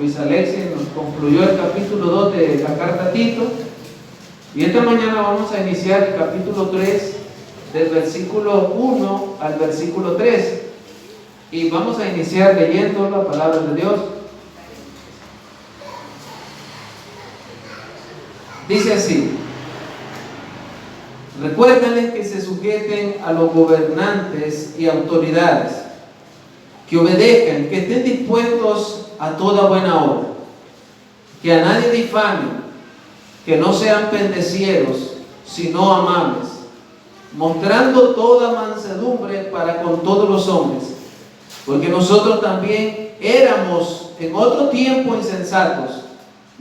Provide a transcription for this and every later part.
Luis Alexis nos concluyó el capítulo 2 de la carta a Tito. Y esta mañana vamos a iniciar el capítulo 3, del versículo 1 al versículo 3. Y vamos a iniciar leyendo la palabra de Dios. Dice así: recuérdenles que se sujeten a los gobernantes y autoridades, que obedezcan, que estén dispuestos a toda buena obra, que a nadie difamen, que no sean pendecieros, sino amables, mostrando toda mansedumbre para con todos los hombres, porque nosotros también éramos en otro tiempo insensatos,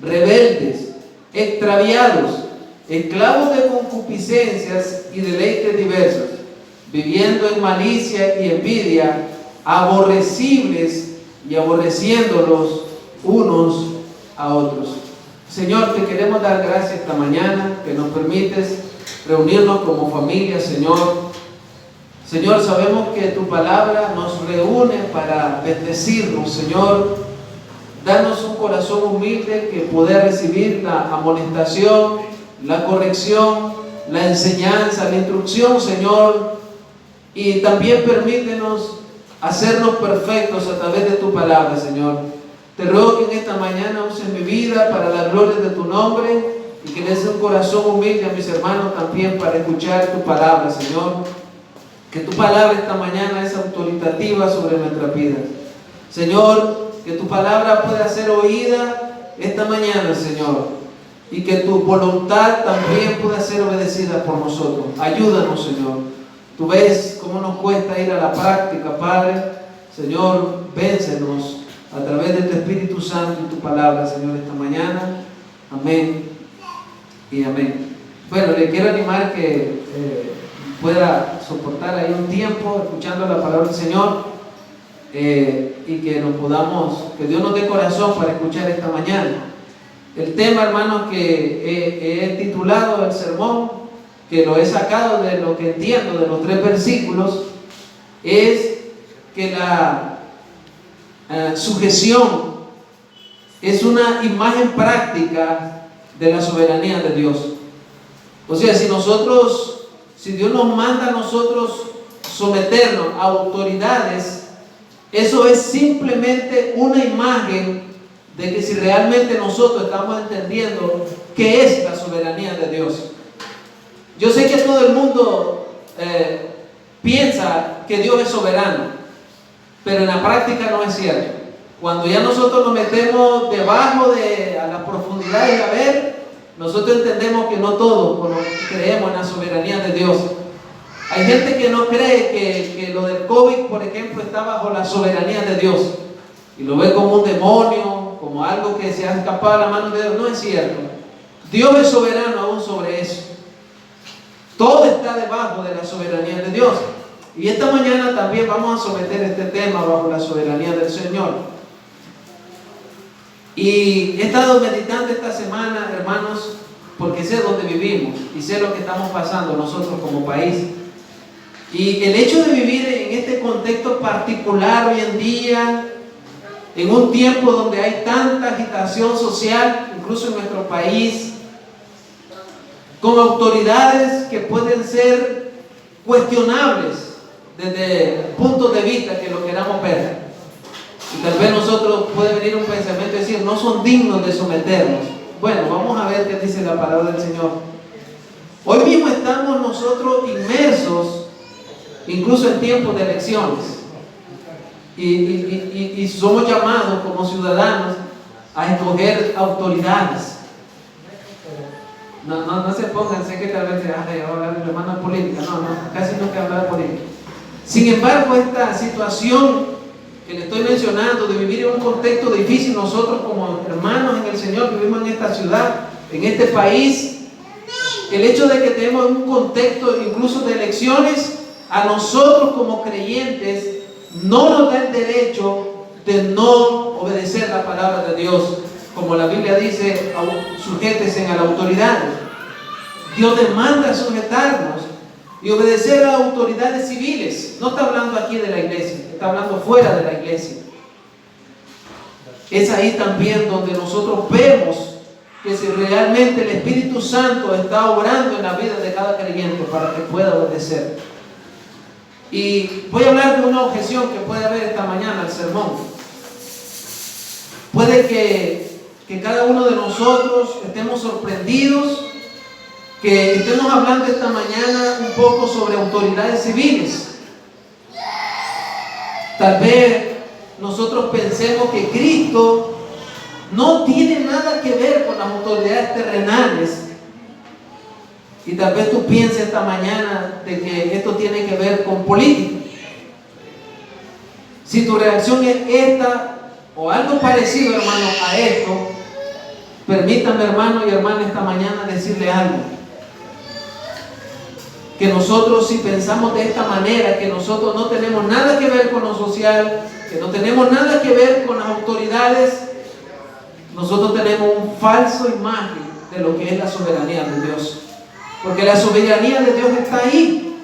rebeldes, extraviados, esclavos de concupiscencias y deleites diversos, viviendo en malicia y envidia, aborrecibles y aborreciéndolos unos a otros. Señor, te queremos dar gracias esta mañana que nos permites reunirnos como familia, Señor. Señor, sabemos que tu palabra nos reúne para bendecirnos, Señor. Danos un corazón humilde que pueda recibir la amonestación, la corrección, la enseñanza, la instrucción, Señor. Y también permítenos hacernos perfectos a través de tu palabra, Señor. Te ruego que en esta mañana uses mi vida para la gloria de tu nombre y que les dé un corazón humilde a mis hermanos también para escuchar tu palabra, Señor. Que tu palabra esta mañana es autoritativa sobre nuestras vidas. Señor, que tu palabra pueda ser oída esta mañana, Señor, y que tu voluntad también pueda ser obedecida por nosotros. Ayúdanos, Señor. Tú ves cómo nos cuesta ir a la práctica, Padre. Señor, véncenos a través de tu Espíritu Santo y tu palabra, Señor, esta mañana. Amén y amén. Bueno, le quiero animar que pueda soportar ahí un tiempo escuchando la palabra del Señor. Y que nos podamos, que Dios nos dé corazón para escuchar esta mañana. El tema, hermanos, que he titulado el sermón, que lo he sacado de lo que entiendo de los 3 versículos, es que la sujeción es una imagen práctica de la soberanía de Dios. O sea, si Dios nos manda a nosotros someternos a autoridades, eso es simplemente una imagen de que si realmente nosotros estamos entendiendo qué es la soberanía de Dios. Yo sé que todo el mundo piensa que Dios es soberano, pero en la práctica no es cierto. Cuando ya nosotros nos metemos debajo a la profundidad de ver, nosotros entendemos que no todos creemos en la soberanía de Dios. Hay gente que no cree que lo del COVID, por ejemplo, está bajo la soberanía de Dios y lo ve como un demonio, como algo que se ha escapado de la mano de Dios. No es cierto. Dios es soberano aún sobre eso. Todo está debajo de la soberanía de Dios. Y esta mañana también vamos a someter este tema bajo la soberanía del Señor. Y he estado meditando esta semana, hermanos, porque sé dónde vivimos y sé lo que estamos pasando nosotros como país. Y el hecho de vivir en este contexto particular hoy en día, en un tiempo donde hay tanta agitación social, incluso en nuestro país, con autoridades que pueden ser cuestionables desde el punto de vista que lo queramos ver. Y tal vez nosotros puede venir un pensamiento y decir, no son dignos de someternos. Bueno, vamos a ver qué dice la palabra del Señor. Hoy mismo estamos nosotros inmersos incluso en tiempos de elecciones, y somos llamados como ciudadanos a escoger autoridades. No se pongan, sé que tal vez hablar de hermano de política, casi nunca hablar de política. Sin embargo, esta situación que le estoy mencionando de vivir en un contexto difícil, nosotros como hermanos en el Señor que vivimos en esta ciudad, en este país, el hecho de que tenemos un contexto incluso de elecciones, a nosotros como creyentes no nos da el derecho de no obedecer la palabra de Dios. Como la Biblia dice, sujétense a la autoridad. Dios demanda sujetarnos y obedecer a autoridades civiles. No está hablando aquí de la iglesia, está hablando fuera de la iglesia. es ahí también donde nosotros vemos que si realmente el Espíritu Santo está obrando en la vida de cada creyente para que pueda obedecer. Y voy a hablar de una objeción que puede haber esta mañana al sermón. Puede que cada uno de nosotros estemos sorprendidos, que estemos hablando esta mañana un poco sobre autoridades civiles. Tal vez nosotros pensemos que Cristo no tiene nada que ver con las autoridades terrenales. Y tal vez tú pienses esta mañana de que esto tiene que ver con política. Si tu reacción es esta o algo parecido, hermano, a esto, permítame, hermano y hermana, esta mañana decirle algo. Que nosotros, si pensamos de esta manera, que nosotros no tenemos nada que ver con lo social, que no tenemos nada que ver con las autoridades, nosotros tenemos un falso imagen de lo que es la soberanía de Dios. Porque la soberanía de Dios está ahí.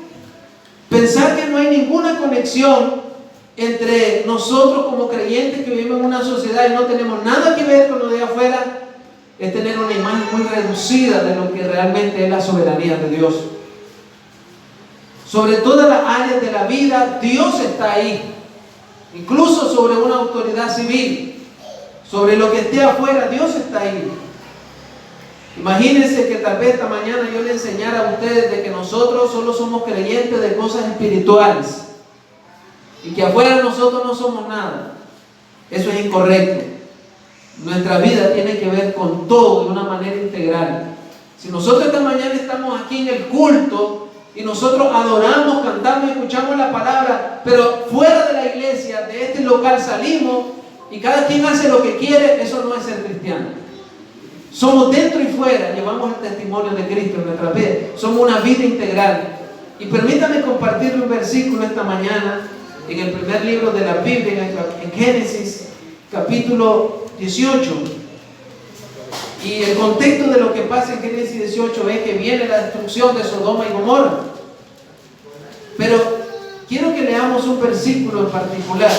Pensar que no hay ninguna conexión entre nosotros como creyentes que vivimos en una sociedad y no tenemos nada que ver con lo de afuera, es tener una imagen muy reducida de lo que realmente es la soberanía de Dios. Sobre todas las áreas de la vida, Dios está ahí. Incluso sobre una autoridad civil, sobre lo que esté afuera, Dios está ahí. Imagínense que tal vez esta mañana yo le enseñara a ustedes de que nosotros solo somos creyentes de cosas espirituales y que afuera nosotros no somos nada. Eso es incorrecto. Nuestra vida tiene que ver con todo de una manera integral. Si nosotros esta mañana estamos aquí en el culto y nosotros adoramos, cantamos y escuchamos la palabra, pero fuera de la iglesia, de este local salimos y cada quien hace lo que quiere, eso no es ser cristiano. Somos dentro y fuera, llevamos el testimonio de Cristo en nuestra vida. Somos una vida integral. Y permítame compartirle un versículo esta mañana en el primer libro de la Biblia, en Génesis, capítulo 18. Y el contexto de lo que pasa en Génesis 18 es que viene la destrucción de Sodoma y Gomorra. Pero quiero que leamos un versículo en particular.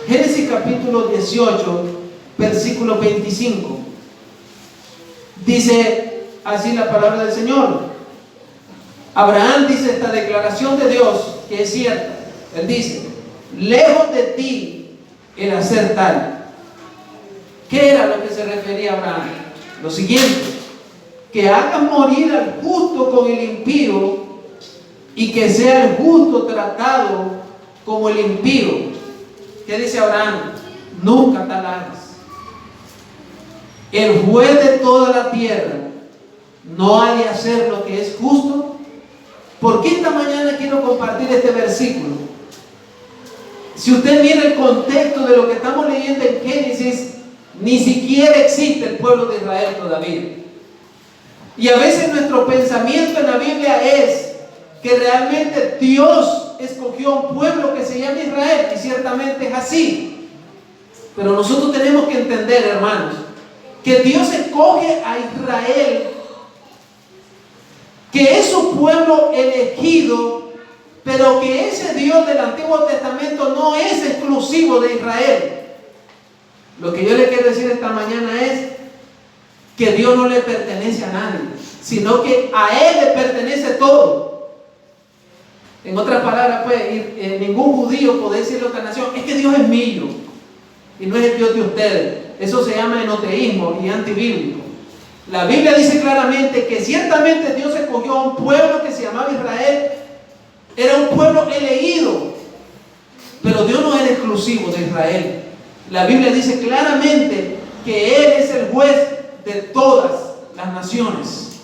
Génesis capítulo 18, versículo 25. Dice así la palabra del Señor. Abraham dice esta declaración de Dios que es cierta. Él dice: lejos de ti el hacer tal. ¿Qué era lo que se refería a Abraham? Lo siguiente: que hagas morir al justo con el impío y que sea el justo tratado como el impío. ¿Qué dice Abraham? Nunca tal hagas. El juez de toda la tierra no ha de hacer lo que es justo. ¿Por qué esta mañana quiero compartir este versículo? Si usted mira el contexto de lo que estamos leyendo en Génesis, ni siquiera existe el pueblo de Israel todavía. Y a veces nuestro pensamiento en la Biblia es que realmente Dios escogió a un pueblo que se llama Israel, y ciertamente es así. Pero nosotros tenemos que entender, hermanos, que Dios escoge a Israel, que es su pueblo elegido, pero que ese Dios del Antiguo Testamento no es exclusivo de Israel. Lo que yo le quiero decir esta mañana es que Dios no le pertenece a nadie, sino que a Él le pertenece todo. En otras palabras, pues, ningún judío puede decirle a otra nación: es que Dios es mío y no es el Dios de ustedes. Eso se llama enoteísmo y antibíblico. La Biblia dice claramente que ciertamente Dios escogió a un pueblo que se llamaba Israel. Era un pueblo elegido, pero Dios no era exclusivo de Israel. La Biblia dice claramente que Él es el juez de todas las naciones.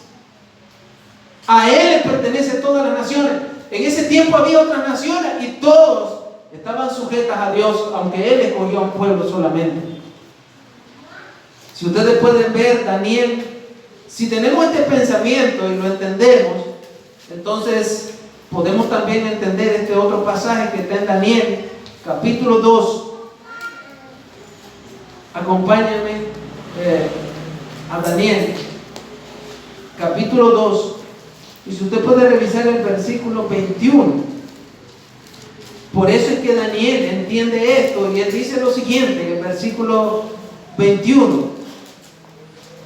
A Él le pertenece todas las naciones. En ese tiempo había otras naciones y todos estaban sujetas a Dios, aunque Él escogió a un pueblo solamente. Si ustedes pueden ver Daniel, si tenemos este pensamiento y lo entendemos, entonces podemos también entender este otro pasaje que está en Daniel, capítulo 2. Acompáñenme a Daniel, capítulo 2. Y si usted puede revisar el versículo 21. Por eso es que Daniel entiende esto y él dice lo siguiente en el versículo 21.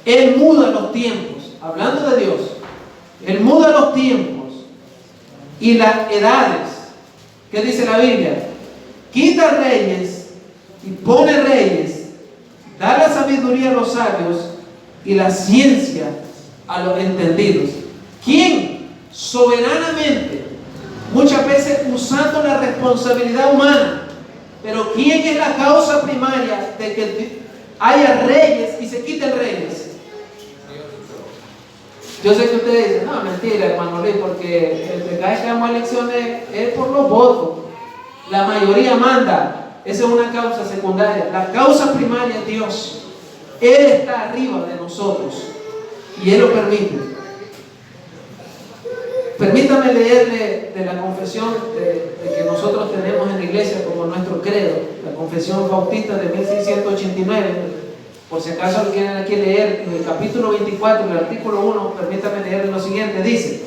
Él muda los tiempos, hablando de Dios. Él muda los tiempos y las edades. ¿Qué dice la Biblia? Quita reyes y pone reyes, da la sabiduría a los sabios y la ciencia a los entendidos. ¿Quién? Soberanamente, muchas veces usando la responsabilidad humana. Pero ¿quién es la causa primaria de que haya reyes y se quiten reyes? Yo sé que ustedes dicen, no, mentira, hermano Luis, porque el que cada vez que damos elecciones es por los votos. La mayoría manda. Esa es una causa secundaria. La causa primaria es Dios. Él está arriba de nosotros y Él lo permite. Permítame leerle de la confesión de que nosotros tenemos en la iglesia como nuestro credo, la confesión bautista de 1689. Por si acaso lo quieren aquí leer, en el capítulo 24, en el artículo 1, permítame leer lo siguiente. Dice: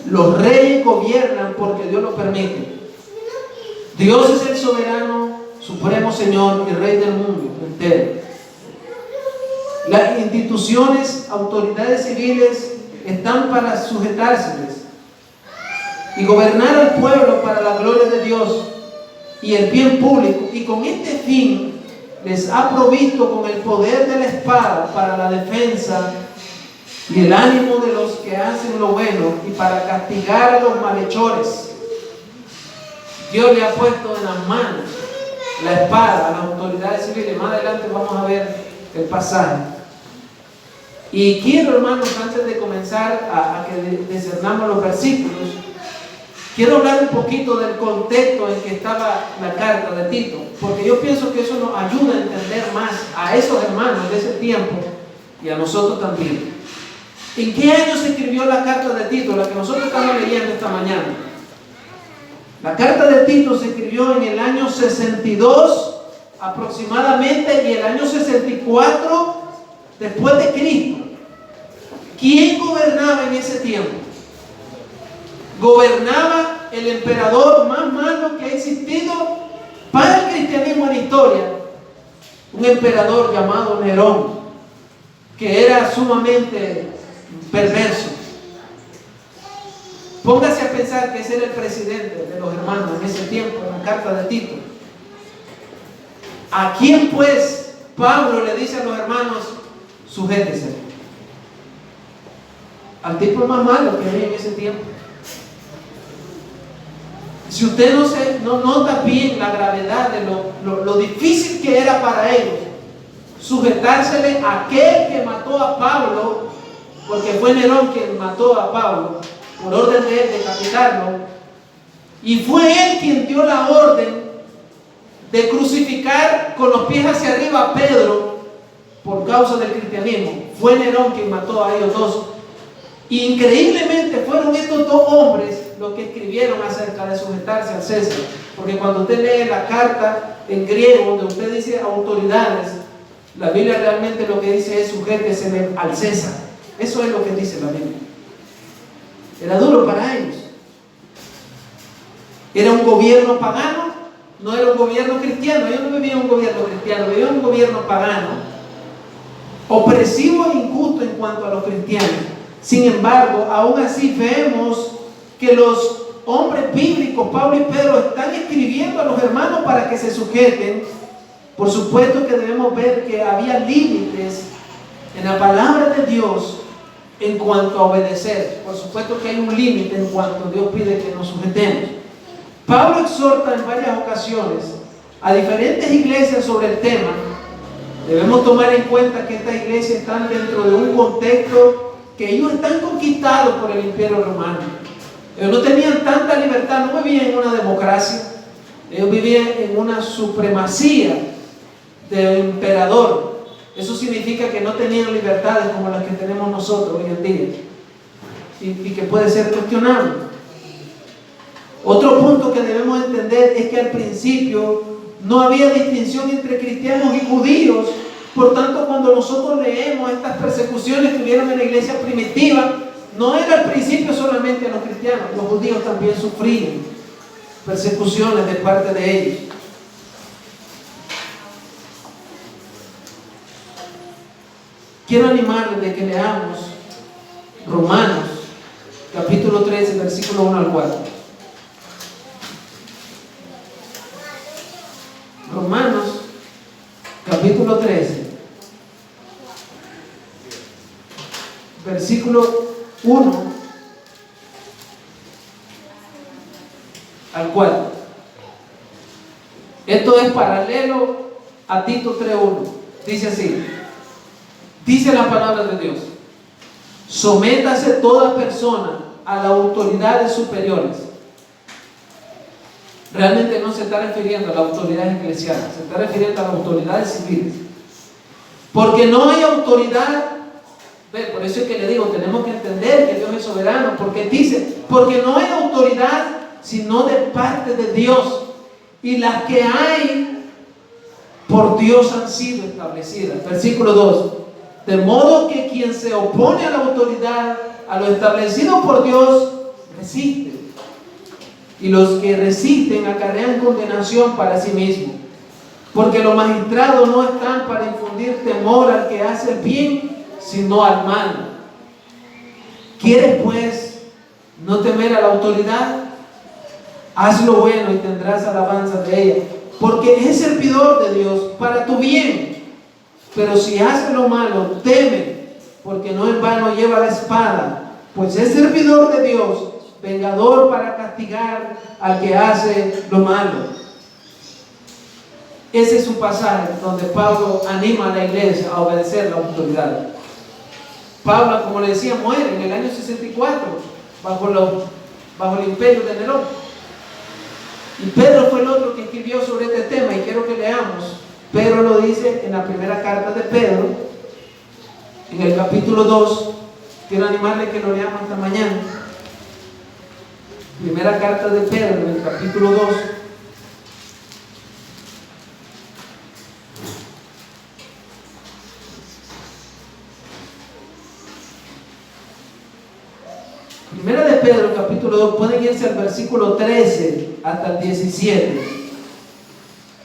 los reyes gobiernan porque Dios lo permite. Dios es el soberano, supremo Señor y Rey del mundo entero. Las instituciones, autoridades civiles están para sujetárseles y gobernar al pueblo para la gloria de Dios y el bien público, y con este fin les ha provisto con el poder de la espada para la defensa y el ánimo de los que hacen lo bueno y para castigar a los malhechores. Dios le ha puesto en las manos la espada a las autoridades civiles. Más adelante vamos a ver el pasaje. Y quiero, hermanos, antes de comenzar a que discernamos los versículos, quiero hablar un poquito del contexto en que estaba la carta de Tito, porque yo pienso que eso nos ayuda a entender más a esos hermanos de ese tiempo y a nosotros también. ¿En qué año se escribió la carta de Tito, la que nosotros estamos leyendo esta mañana? La carta de Tito se escribió en el año 62 aproximadamente y el año 64 después de Cristo. ¿Quién gobernaba en ese tiempo? Gobernaba el emperador más malo que ha existido para el cristianismo en la historia, un emperador llamado Nerón, que era sumamente perverso. Póngase a pensar que ese era el presidente de los hermanos en ese tiempo, en la carta de Tito. ¿A quién pues Pablo le dice a los hermanos, sujétese? Al tipo más malo que había en ese tiempo. Si usted no nota bien la gravedad de lo difícil que era para ellos sujetársele a aquel que mató a Pablo, porque fue Nerón quien mató a Pablo por orden de él decapitarlo, y fue él quien dio la orden de crucificar con los pies hacia arriba a Pedro por causa del cristianismo. Fue Nerón quien mató a ellos dos. Increíblemente fueron estos dos hombres los que escribieron acerca de sujetarse al César, porque cuando usted lee la carta en griego donde usted dice autoridades, la Biblia realmente lo que dice es sujétese al César. Eso es lo que dice la Biblia. Era duro para ellos. Era un gobierno pagano, no era un gobierno cristiano. Ellos no vivían un gobierno cristiano, vivían un gobierno pagano, opresivo e injusto en cuanto a los cristianos. Sin embargo, aún así vemos que los hombres bíblicos, Pablo y Pedro, están escribiendo a los hermanos para que se sujeten. Por supuesto que debemos ver que había límites en la palabra de Dios en cuanto a obedecer. Por supuesto que hay un límite en cuanto Dios pide que nos sujetemos. Pablo exhorta en varias ocasiones a diferentes iglesias sobre el tema. Debemos tomar en cuenta que estas iglesias están dentro de un contexto que ellos están conquistados por el imperio romano. Ellos no tenían tanta libertad, no vivían en una democracia, ellos vivían en una supremacía del emperador. Eso significa que no tenían libertades como las que tenemos nosotros hoy en día y que puede ser cuestionable. Otro punto que debemos entender es que al principio no había distinción entre cristianos y judíos. Por tanto, cuando nosotros leemos estas persecuciones que hubieron en la iglesia primitiva, no era al principio solamente a los cristianos, los judíos también sufrían. persecuciones de parte de ellos. Quiero animarles de que leamos Romanos, capítulo 13, versículo 1 al 4. Romanos, capítulo 13, versículo 1 al 4. Esto es paralelo a Tito 3:1. Dice así: dice la palabra de Dios: sométase toda persona a las autoridades superiores. Realmente no se está refiriendo a las autoridades eclesiales, se está refiriendo a las autoridades civiles. Porque no hay autoridad. Por eso es que le digo, tenemos que entender que Dios es soberano, porque dice, porque no hay autoridad sino de parte de Dios, y las que hay por Dios han sido establecidas. Versículo 2: de modo que quien se opone a la autoridad, a lo establecido por Dios, resiste, y los que resisten acarrean condenación para sí mismos, porque los magistrados no están para infundir temor al que hace el bien, sino al mal. ¿Quieres pues no temer a la autoridad? Haz lo bueno y tendrás alabanza de ella, porque es servidor de Dios para tu bien. Pero si haces lo malo, teme, porque no en vano lleva la espada, pues es servidor de Dios, vengador para castigar al que hace lo malo. Ese es un pasaje donde Pablo anima a la iglesia a obedecer la autoridad. Pablo, como le decía, muere en el año 64 bajo el imperio de Nerón. Y Pedro fue el otro que escribió sobre este tema, y quiero que leamos. Pedro lo dice en la primera carta de Pedro, en el capítulo 2. Quiero animarle que lo leamos esta mañana. Primera carta de Pedro, en el capítulo 2. Primera de Pedro, capítulo 2, pueden irse al versículo 13 hasta el 17.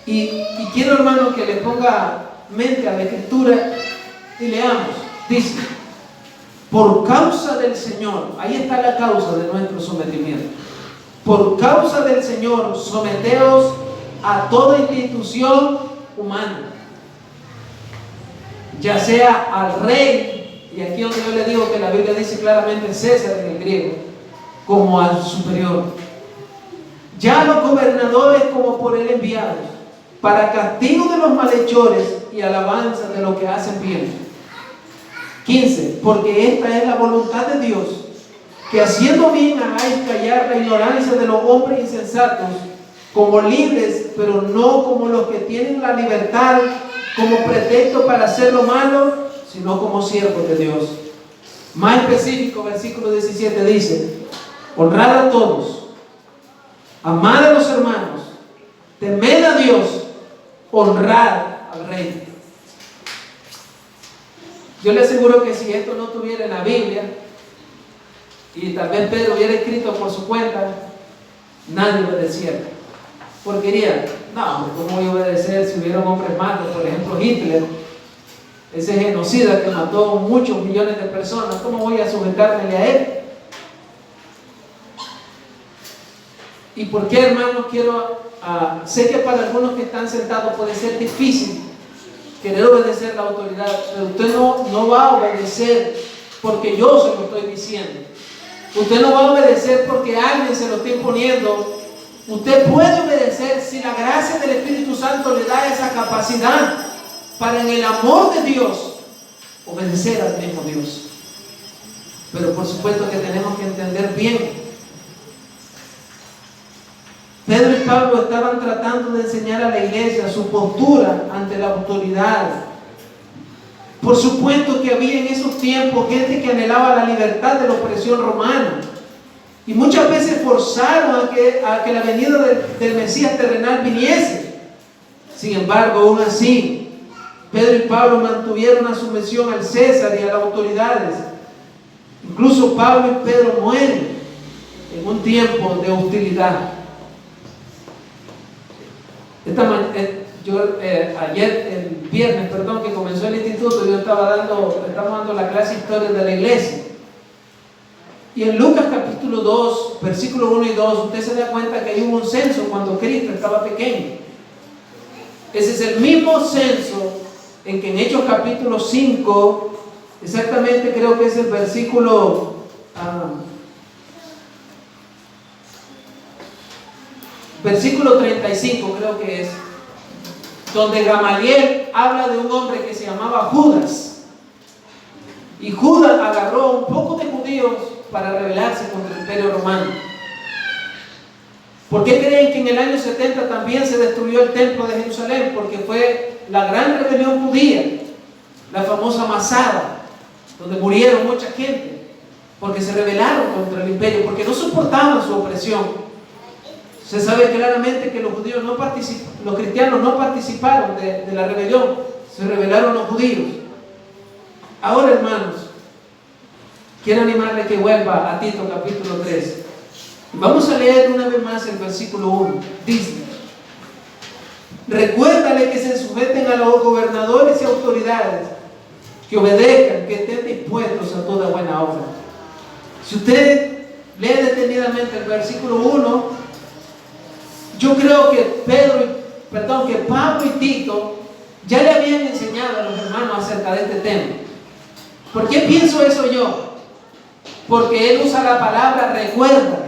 Y quiero, hermano, que le ponga mente a la escritura y leamos. Dice: por causa del Señor, ahí está la causa de nuestro sometimiento. Por causa del Señor, someteos a toda institución humana, ya sea al rey, y aquí donde yo le digo que la Biblia dice claramente César en el griego, como al superior, ya a los gobernadores como por él enviados, para castigo de los malhechores y alabanza de los que hacen bien. 15. Porque esta es la voluntad de Dios, que haciendo bien hagáis callar la ignorancia de los hombres insensatos, como libres, pero no como los que tienen la libertad como pretexto para hacer lo malo, sino como siervos de Dios. Más específico, versículo 17 dice: honrad a todos, amad a los hermanos, temed a Dios, honrad al rey. Yo le aseguro que si esto no estuviera en la Biblia, y tal vez Pedro hubiera escrito por su cuenta, nadie obedeciera. Porque diría, no, hombre, ¿cómo voy a obedecer si hubiera hombres malos? Por ejemplo, Hitler, ese genocida que mató muchos millones de personas, ¿cómo voy a sujetarme a él? ¿Y por qué, hermanos? Sé que para algunos que están sentados puede ser difícil querer obedecer la autoridad, pero usted no va a obedecer porque yo se lo estoy diciendo. Usted no va a obedecer porque alguien se lo está imponiendo. Usted puede obedecer si la gracia del Espíritu Santo le da esa capacidad para, en el amor de Dios, obedecer al mismo Dios. Pero por supuesto que tenemos que entender bien. Pedro y Pablo estaban tratando de enseñar a la iglesia su postura ante la autoridad. Por supuesto que había en esos tiempos gente que anhelaba la libertad de la opresión romana, y muchas veces forzaron a que la venida del Mesías terrenal viniese. Sin embargo, aún así, Pedro y Pablo mantuvieron una sumisión al César y a las autoridades. Incluso Pablo y Pedro mueren en un tiempo de hostilidad. El viernes, que comenzó el instituto, estamos dando la clase Historia de la Iglesia. Y en Lucas capítulo 2, versículo 1 y 2, usted se da cuenta que hubo un censo cuando Cristo estaba pequeño. Ese es el mismo censo en que en Hechos capítulo 5, exactamente creo que es el versículo 35, creo que es, donde Gamaliel habla de un hombre que se llamaba Judas. Y Judas agarró un poco de judíos para rebelarse contra el Imperio Romano. ¿Por qué creen que en el año 70 también se destruyó el templo de Jerusalén? Porque fue la gran rebelión judía, la famosa masada, donde murieron mucha gente, porque se rebelaron contra el imperio, porque no soportaban su opresión. Se sabe claramente que los cristianos no participaron de la rebelión, se rebelaron los judíos. Ahora, hermanos, quiero animarle que vuelva a Tito capítulo 3. Vamos a leer una vez más el versículo 1. Dice: recuérdale que se sujeten a los gobernadores y autoridades, que obedezcan, que estén dispuestos a toda buena obra. Si usted lee detenidamente el versículo 1, yo creo que Pablo y Tito ya le habían enseñado a los hermanos acerca de este tema. ¿Por qué pienso eso yo? Porque él usa la palabra recuérdales.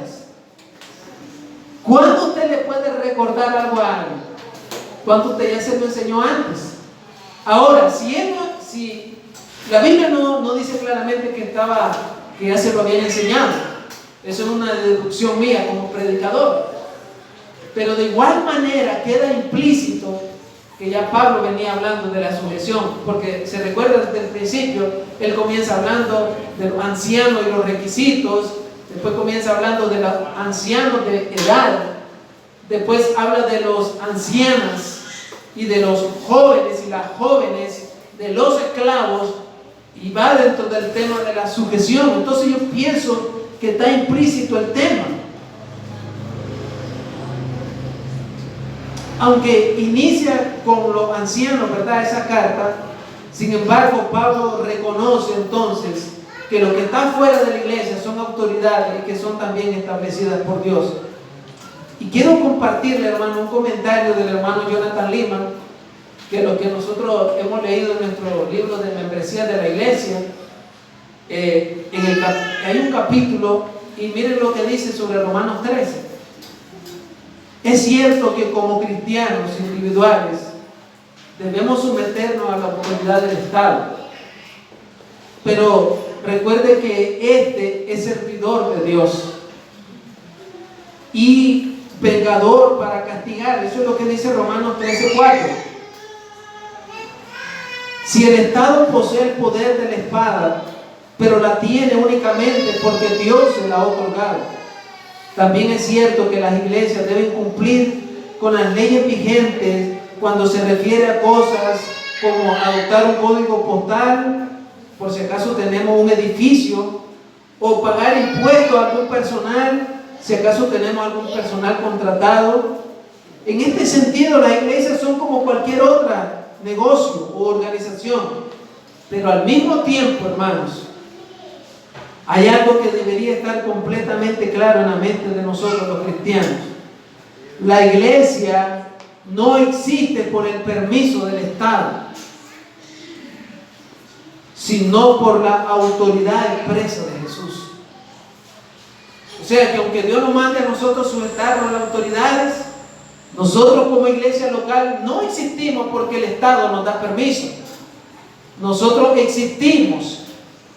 ¿Cuándo usted le puede recordar algo a alguien? Cuando usted ya se lo enseñó antes. Ahora, si la Biblia no dice claramente que ya se lo habían enseñado, eso es una deducción mía como predicador. Pero de igual manera queda implícito que ya Pablo venía hablando de la sujeción, porque se recuerda desde el principio, él comienza hablando de los ancianos y los requisitos, después comienza hablando de los ancianos de edad, después habla de los ancianas y de los jóvenes y las jóvenes, de los esclavos, y va dentro del tema de la sujeción. Entonces yo pienso que está implícito el tema. Aunque inicia con los ancianos, ¿verdad?, esa carta, sin embargo, Pablo reconoce entonces que lo que está fuera de la iglesia son autoridades y que son también establecidas por Dios. Y quiero compartirle, hermano, un comentario del hermano Jonathan Lehman, que lo que nosotros hemos leído en nuestro libro de membresía de la iglesia, hay un capítulo, y miren lo que dice sobre Romanos 13. Es cierto que como cristianos individuales debemos someternos a la autoridad del Estado, pero recuerde que este es servidor de Dios y vengador para castigar. Eso es lo que dice Romanos 13:4. Si el Estado posee el poder de la espada, pero la tiene únicamente porque Dios se la ha otorgado, también es cierto que las iglesias deben cumplir con las leyes vigentes cuando se refiere a cosas como adoptar un código postal, por si acaso tenemos un edificio, o pagar impuestos a algún personal, si acaso tenemos algún personal contratado. En este sentido, las iglesias son como cualquier otra negocio o organización, pero al mismo tiempo, hermanos, hay algo que debería estar completamente claro en la mente de nosotros los cristianos. La iglesia no existe por el permiso del Estado, sino por la autoridad expresa de Jesús. O sea que aunque Dios nos mande a nosotros sujetarnos a las autoridades, nosotros como iglesia local no existimos porque el Estado nos da permiso. Nosotros existimos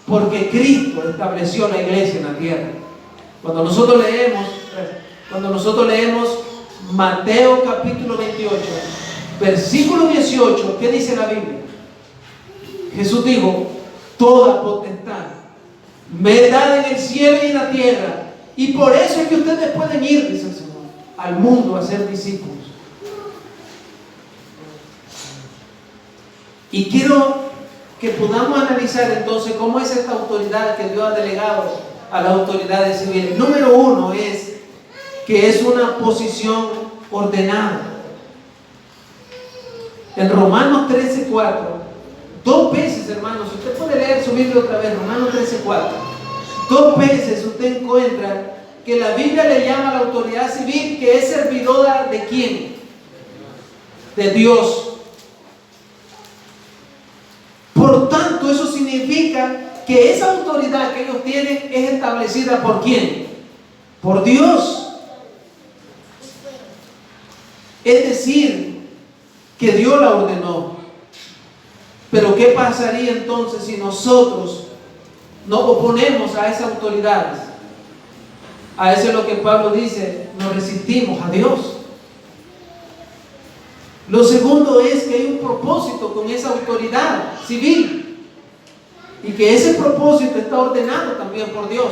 porque Cristo estableció la iglesia en la tierra. Cuando nosotros leemos Mateo capítulo 28, versículo 18, ¿qué dice la Biblia? Jesús dijo: toda potestad me es dada en el cielo y en la tierra, y por eso es que ustedes pueden ir, dice el Señor, al mundo a ser discípulos. Y quiero que podamos analizar entonces cómo es esta autoridad que Dios ha delegado a las autoridades civiles. Número uno es que es una posición ordenada. En Romanos 13:4, dos veces, hermanos, usted puede leer su Biblia otra vez, Romanos 13:4, dos veces usted encuentra que la Biblia le llama a la autoridad civil que es servidora ¿de quién? De Dios. Por tanto, eso significa que esa autoridad que ellos tienen es establecida ¿por quién? Por Dios. Es decir, que Dios la ordenó. Pero ¿qué pasaría entonces si nosotros nos oponemos a esas autoridades? A eso es lo que Pablo dice, nos resistimos a Dios. Lo segundo es que hay un propósito con esa autoridad civil y que ese propósito está ordenado también por Dios.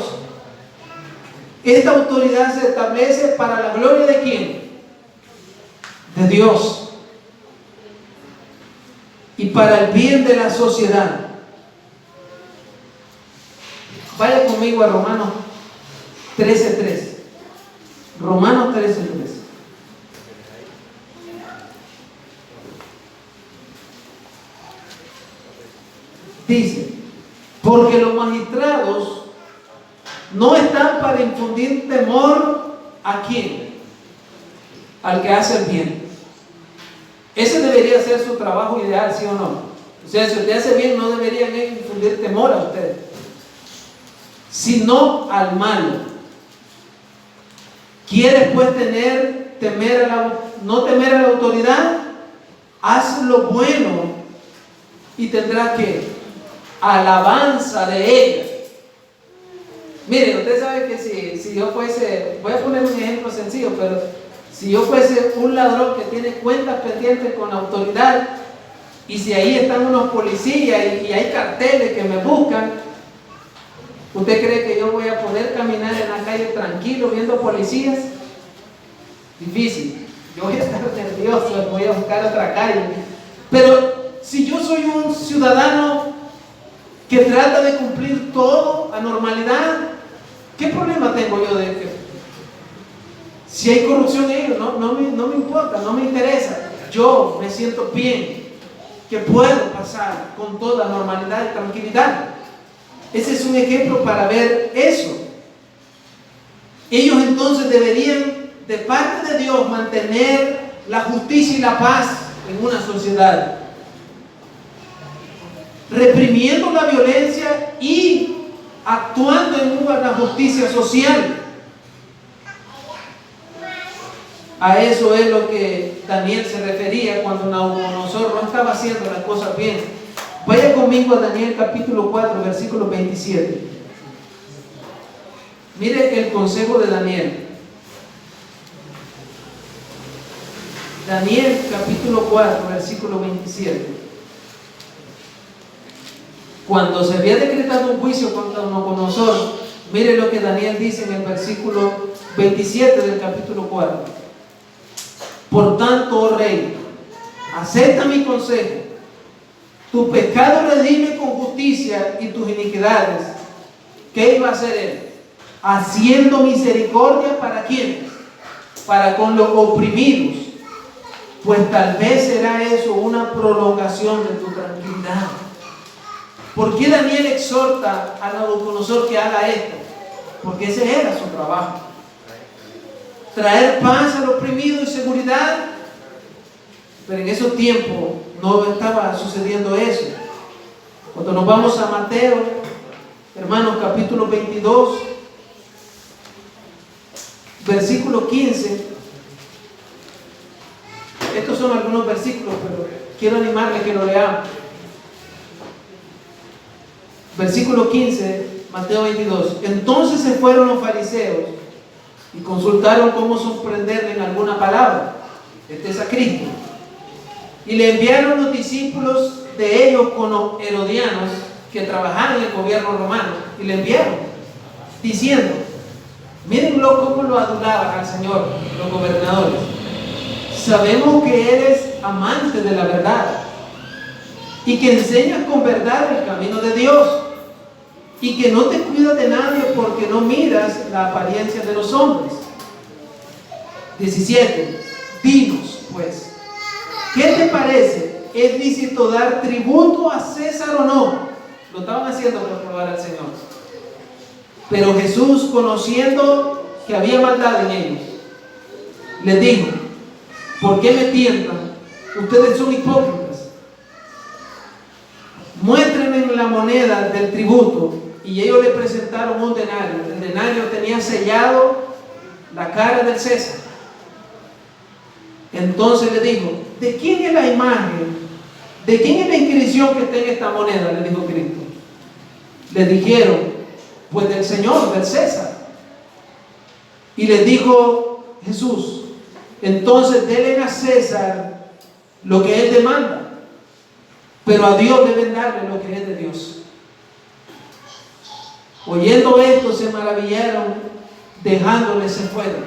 Esta autoridad se establece para la gloria ¿de quién? De Dios y para el bien de la sociedad. Vaya conmigo a Romanos 13:3. Romanos 13:3. Dice, porque los magistrados no están para infundir temor ¿a quién? Al que hace el bien. Ese debería ser su trabajo ideal, ¿sí o no? O sea, si usted hace bien, no deberían infundir temor a usted, sino al malo. ¿Quieres pues no temer a la autoridad? Haz lo bueno y tendrás que alabanza de ella. Miren, usted sabe que si yo fuese, voy a poner un ejemplo sencillo, pero si yo fuese un ladrón que tiene cuentas pendientes con la autoridad y si ahí están unos policías y hay carteles que me buscan, ¿usted cree que yo voy a poder caminar en la calle tranquilo viendo policías? Difícil. Yo voy a estar nervioso, voy a buscar otra calle. Pero si yo soy un ciudadano que trata de cumplir todo a normalidad, ¿qué problema tengo yo de que si hay corrupción en ellos? No me importa, no me interesa. Yo me siento bien, que puedo pasar con toda normalidad y tranquilidad. Ese es un ejemplo para ver eso. Ellos entonces deberían, de parte de Dios, mantener la justicia y la paz en una sociedad, reprimiendo la violencia y actuando en una justicia social. A eso es lo que Daniel se refería cuando Nabucodonosor no estaba haciendo las cosas bien. Vaya conmigo a Daniel capítulo 4, versículo 27. Mire el consejo de Daniel. Daniel capítulo 4, versículo 27. Cuando se había decretado un juicio contra Nabucodonosor, mire lo que Daniel dice en el versículo 27 del capítulo 4. Por tanto, oh rey, acepta mi consejo. Tu pecado redime con justicia y tus iniquidades. ¿Qué iba a hacer él? Haciendo misericordia ¿para quiénes? Para con los oprimidos. Pues tal vez será eso una prolongación de tu tranquilidad. ¿Por qué Daniel exhorta a Nabucodonosor que haga esto? Porque ese era su trabajo. Traer paz al oprimido y seguridad. Pero en esos tiempos no estaba sucediendo eso. Cuando nos vamos a Mateo, hermanos, capítulo 22, versículo 15. Estos son algunos versículos, pero quiero animarle que lo leamos. Versículo 15, Mateo 22. Entonces se fueron los fariseos y consultaron cómo sorprenderle en alguna palabra. Este es a Cristo. Y le enviaron los discípulos de ellos con los herodianos que trabajaban en el gobierno romano. Y le enviaron diciendo, mírenlo cómo lo adulaban al Señor los gobernadores. Sabemos que eres amante de la verdad y que enseñas con verdad el camino de Dios y que no te cuidas de nadie porque no miras la apariencia de los hombres. 17. Dinos pues, ¿qué te parece ¿es lícito dar tributo a César o no? Lo estaban haciendo por probar al Señor. Pero Jesús, conociendo que había maldad en ellos, les dijo: ¿por qué me tientan? Ustedes son hipócritas. Muéstrenme la moneda del tributo. Y ellos le presentaron un denario. El denario tenía sellado la cara del César. Entonces le dijo: ¿de quién es la imagen? ¿De quién es la inscripción que está en esta moneda?, le dijo Cristo. Le dijeron: pues del Señor, del César. Y les dijo Jesús: entonces denle a César lo que él demanda, pero a Dios deben darle lo que es de Dios. Oyendo esto, se maravillaron, dejándole se fueron.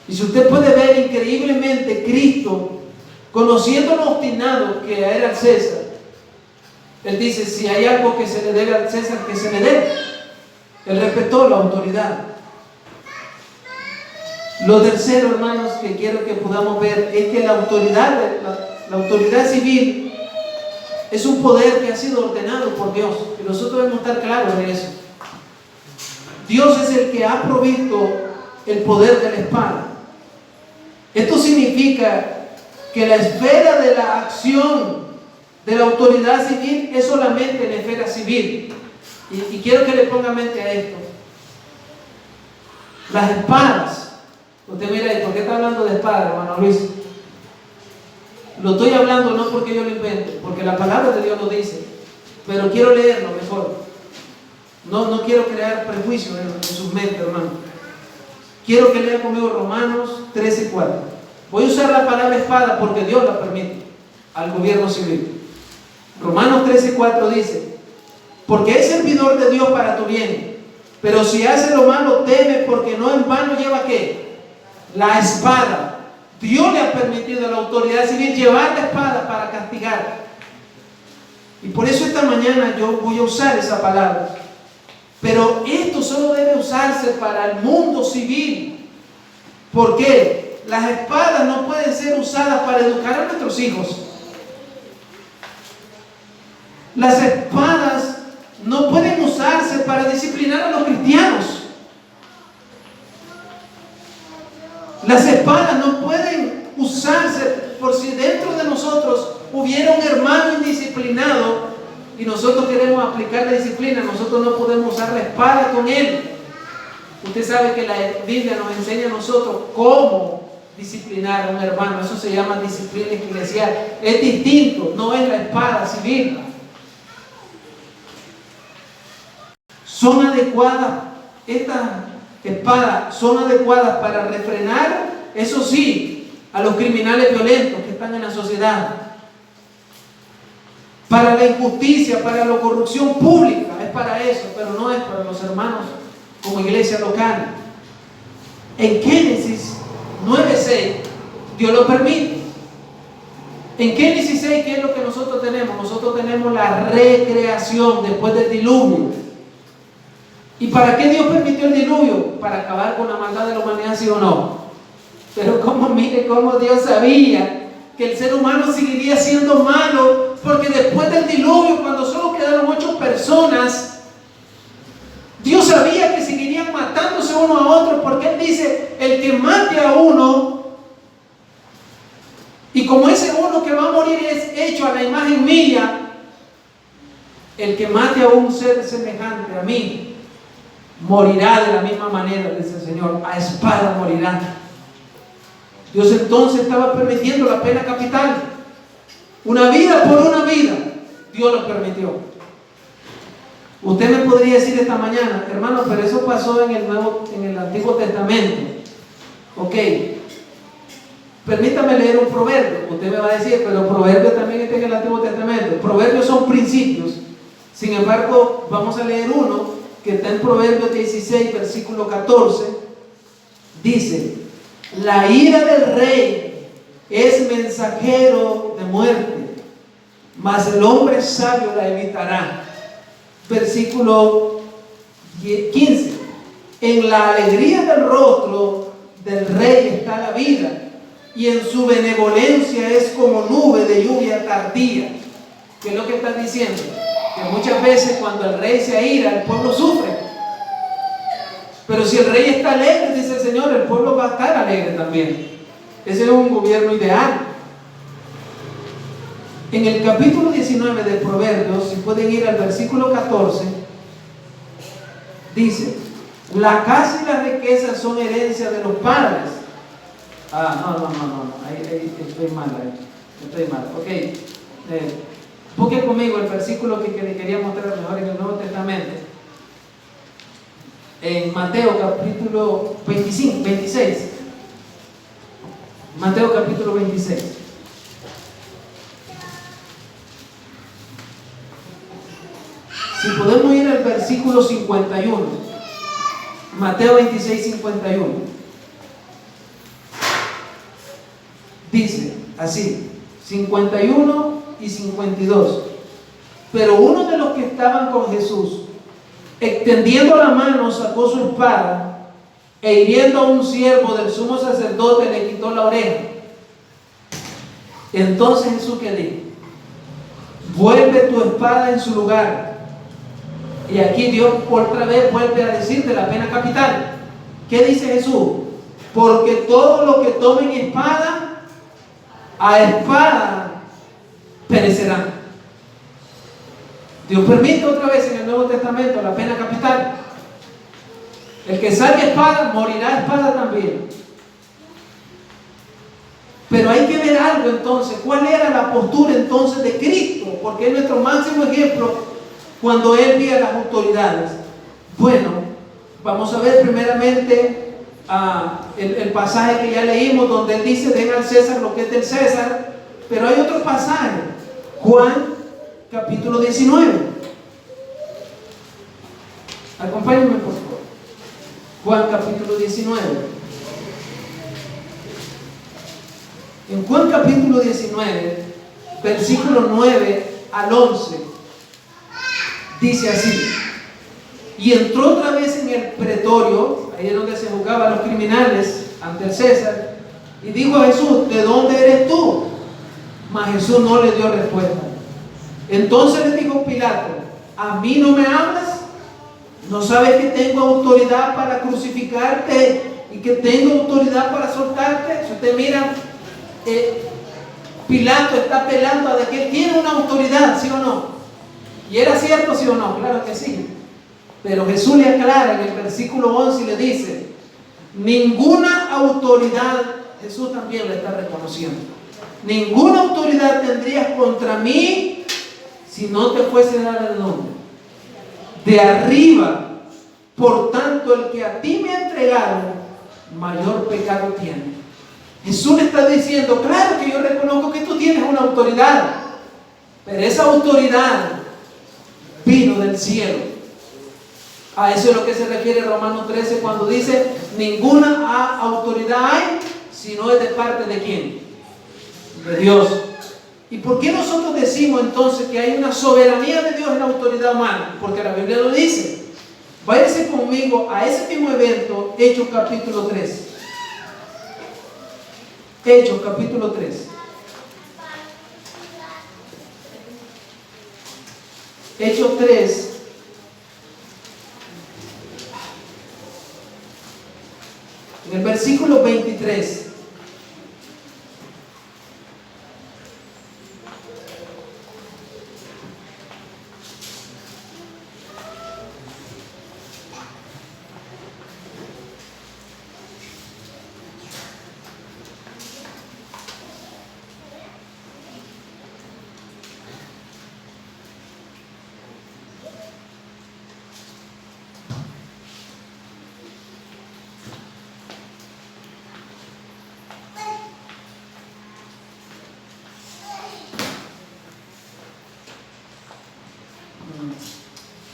Y si usted puede ver, increíblemente, Cristo, conociendo lo obstinado que era el César, Él dice: si hay algo que se le debe al César, que se le dé. Él respetó la autoridad. Lo tercero, hermanos, que quiero que podamos ver es que la autoridad civil es un poder que ha sido ordenado por Dios, y nosotros debemos estar claros de eso. Dios es el que ha provisto el poder de la espada. Esto significa que la esfera de la acción de la autoridad civil es solamente en la esfera civil. Y quiero que le ponga mente a esto. Las espadas, usted mira, ¿y por qué está hablando de espada, hermano Luis? Lo estoy hablando no porque yo lo invente, porque la palabra de Dios lo dice, pero quiero leerlo mejor. No quiero crear prejuicios en sus mentes, hermano. Quiero que lea conmigo Romanos 13:4. Voy a usar la palabra espada porque Dios la permite al gobierno civil. Romanos 13:4 dice: porque es servidor de Dios para tu bien, pero si hace lo malo, teme, porque no en vano lleva ¿qué? La espada. Dios le ha permitido a la autoridad civil llevar la espada para castigar. Y por eso esta mañana yo voy a usar esa palabra. Pero esto solo debe usarse para el mundo civil. ¿Por qué? Las espadas no pueden ser usadas para educar a nuestros hijos. Las espadas no pueden usarse para disciplinar a los cristianos. Las espadas no pueden usarse por si dentro de nosotros hubiera un hermano indisciplinado y nosotros queremos aplicar la disciplina. Nosotros no podemos usar la espada con él. Usted sabe que la Biblia nos enseña a nosotros cómo disciplinar a un hermano. Eso se llama disciplina eclesial. Es distinto, no es la espada civil. Son adecuadas, estas espadas son adecuadas para refrenar, eso sí, a los criminales violentos que están en la sociedad, para la injusticia, para la corrupción pública, es para eso, pero no es para los hermanos como iglesia local. En Génesis 9:6 Dios lo permite. En Génesis 6, ¿qué es lo que nosotros tenemos? Nosotros tenemos la recreación después del diluvio. ¿Y para qué Dios permitió el diluvio? Para acabar con la maldad de la humanidad, ¿sí o no? Pero mire cómo Dios sabía que el ser humano seguiría siendo malo, porque después del diluvio, cuando solo quedaron 8 personas, Dios sabía que seguirían matándose uno a otro, porque Él dice: el que mate a uno, y como ese uno que va a morir es hecho a la imagen mía, el que mate a un ser semejante a mí, morirá de la misma manera, dice el Señor, a espada morirá. Dios entonces estaba permitiendo la pena capital, una vida por una vida. Dios lo permitió. Usted me podría decir esta mañana: hermano, pero eso pasó en el Antiguo Testamento. Ok, permítame leer un proverbio. Usted me va a decir: pero proverbios también está en el Antiguo Testamento. Proverbios son principios. Sin embargo, vamos a leer uno que está en Proverbios 16, versículo 14. Dice: la ira del rey es mensajero de muerte, mas el hombre sabio la evitará. Versículo 15: en la alegría del rostro del rey está la vida, y en su benevolencia es como nube de lluvia tardía. ¿Qué es lo que está diciendo? Que muchas veces cuando el rey se aira, el pueblo sufre. Pero si el rey está alegre, dice el Señor, el pueblo va a estar alegre también. Ese es un gobierno ideal. En el capítulo 19 de Proverbios, si pueden ir al versículo 14, dice: la casa y la riqueza son herencia de los padres. No. Ahí estoy mal. Ok. Busque conmigo el versículo que le quería mostrar mejor en el Nuevo Testamento. En Mateo capítulo 26. Mateo capítulo 26. Si podemos ir al versículo 51. Mateo 26, 51. Dice así, 51 y 52. Pero uno de los que estaban con Jesús, extendiendo la mano, sacó su espada e hiriendo a un siervo del sumo sacerdote le quitó la oreja. Entonces Jesús, ¿qué dijo? Vuelve tu espada en su lugar. Y aquí Dios otra vez vuelve a decirte la pena capital. ¿Qué dice Jesús? Porque todo lo que tomen espada, a espada perecerán. Dios permite otra vez en el Nuevo Testamento la pena capital. El que saque espada, morirá a espada también. Pero hay que ver algo entonces. ¿Cuál era la postura entonces de Cristo? Porque es nuestro máximo ejemplo cuando Él vi a las autoridades. Bueno, vamos a ver primeramente el pasaje que ya leímos, donde Él dice: den al César lo que es del César. Pero hay otro pasaje, Juan capítulo 19. Acompáñenme por favor. Juan capítulo 19. En Juan capítulo 19, versículo 9 al 11, dice así: y entró otra vez en el pretorio, ahí es donde se juzgaban a los criminales ante el César, y dijo a Jesús: ¿de dónde eres tú? Mas Jesús no le dio respuesta. Entonces le dijo Pilato: ¿a mí no me hablas? ¿No sabes que tengo autoridad para crucificarte y que tengo autoridad para soltarte? Si usted mira, Pilato está apelando a de que él tiene una autoridad, ¿sí o no? ¿Y era cierto, sí o no? Claro que sí. Pero Jesús le aclara en el versículo 11 y le dice: ninguna autoridad, Jesús también le está reconociendo, ninguna autoridad tendrías contra mí si no te fuese dada el nombre de arriba. Por tanto, el que a ti me entregaron, mayor pecado tiene. Jesús le está diciendo: claro que yo reconozco que tú tienes una autoridad, pero esa autoridad vino del cielo. A eso es lo que se refiere Romanos 13 cuando dice: ninguna autoridad hay, sino es de parte de ¿quién? De Dios. ¿Y por qué nosotros decimos entonces que hay una soberanía de Dios en la autoridad humana? Porque la Biblia lo dice. Váyase conmigo a ese mismo evento, Hechos capítulo 3. Hechos capítulo 3. Hechos 3. En el versículo 23.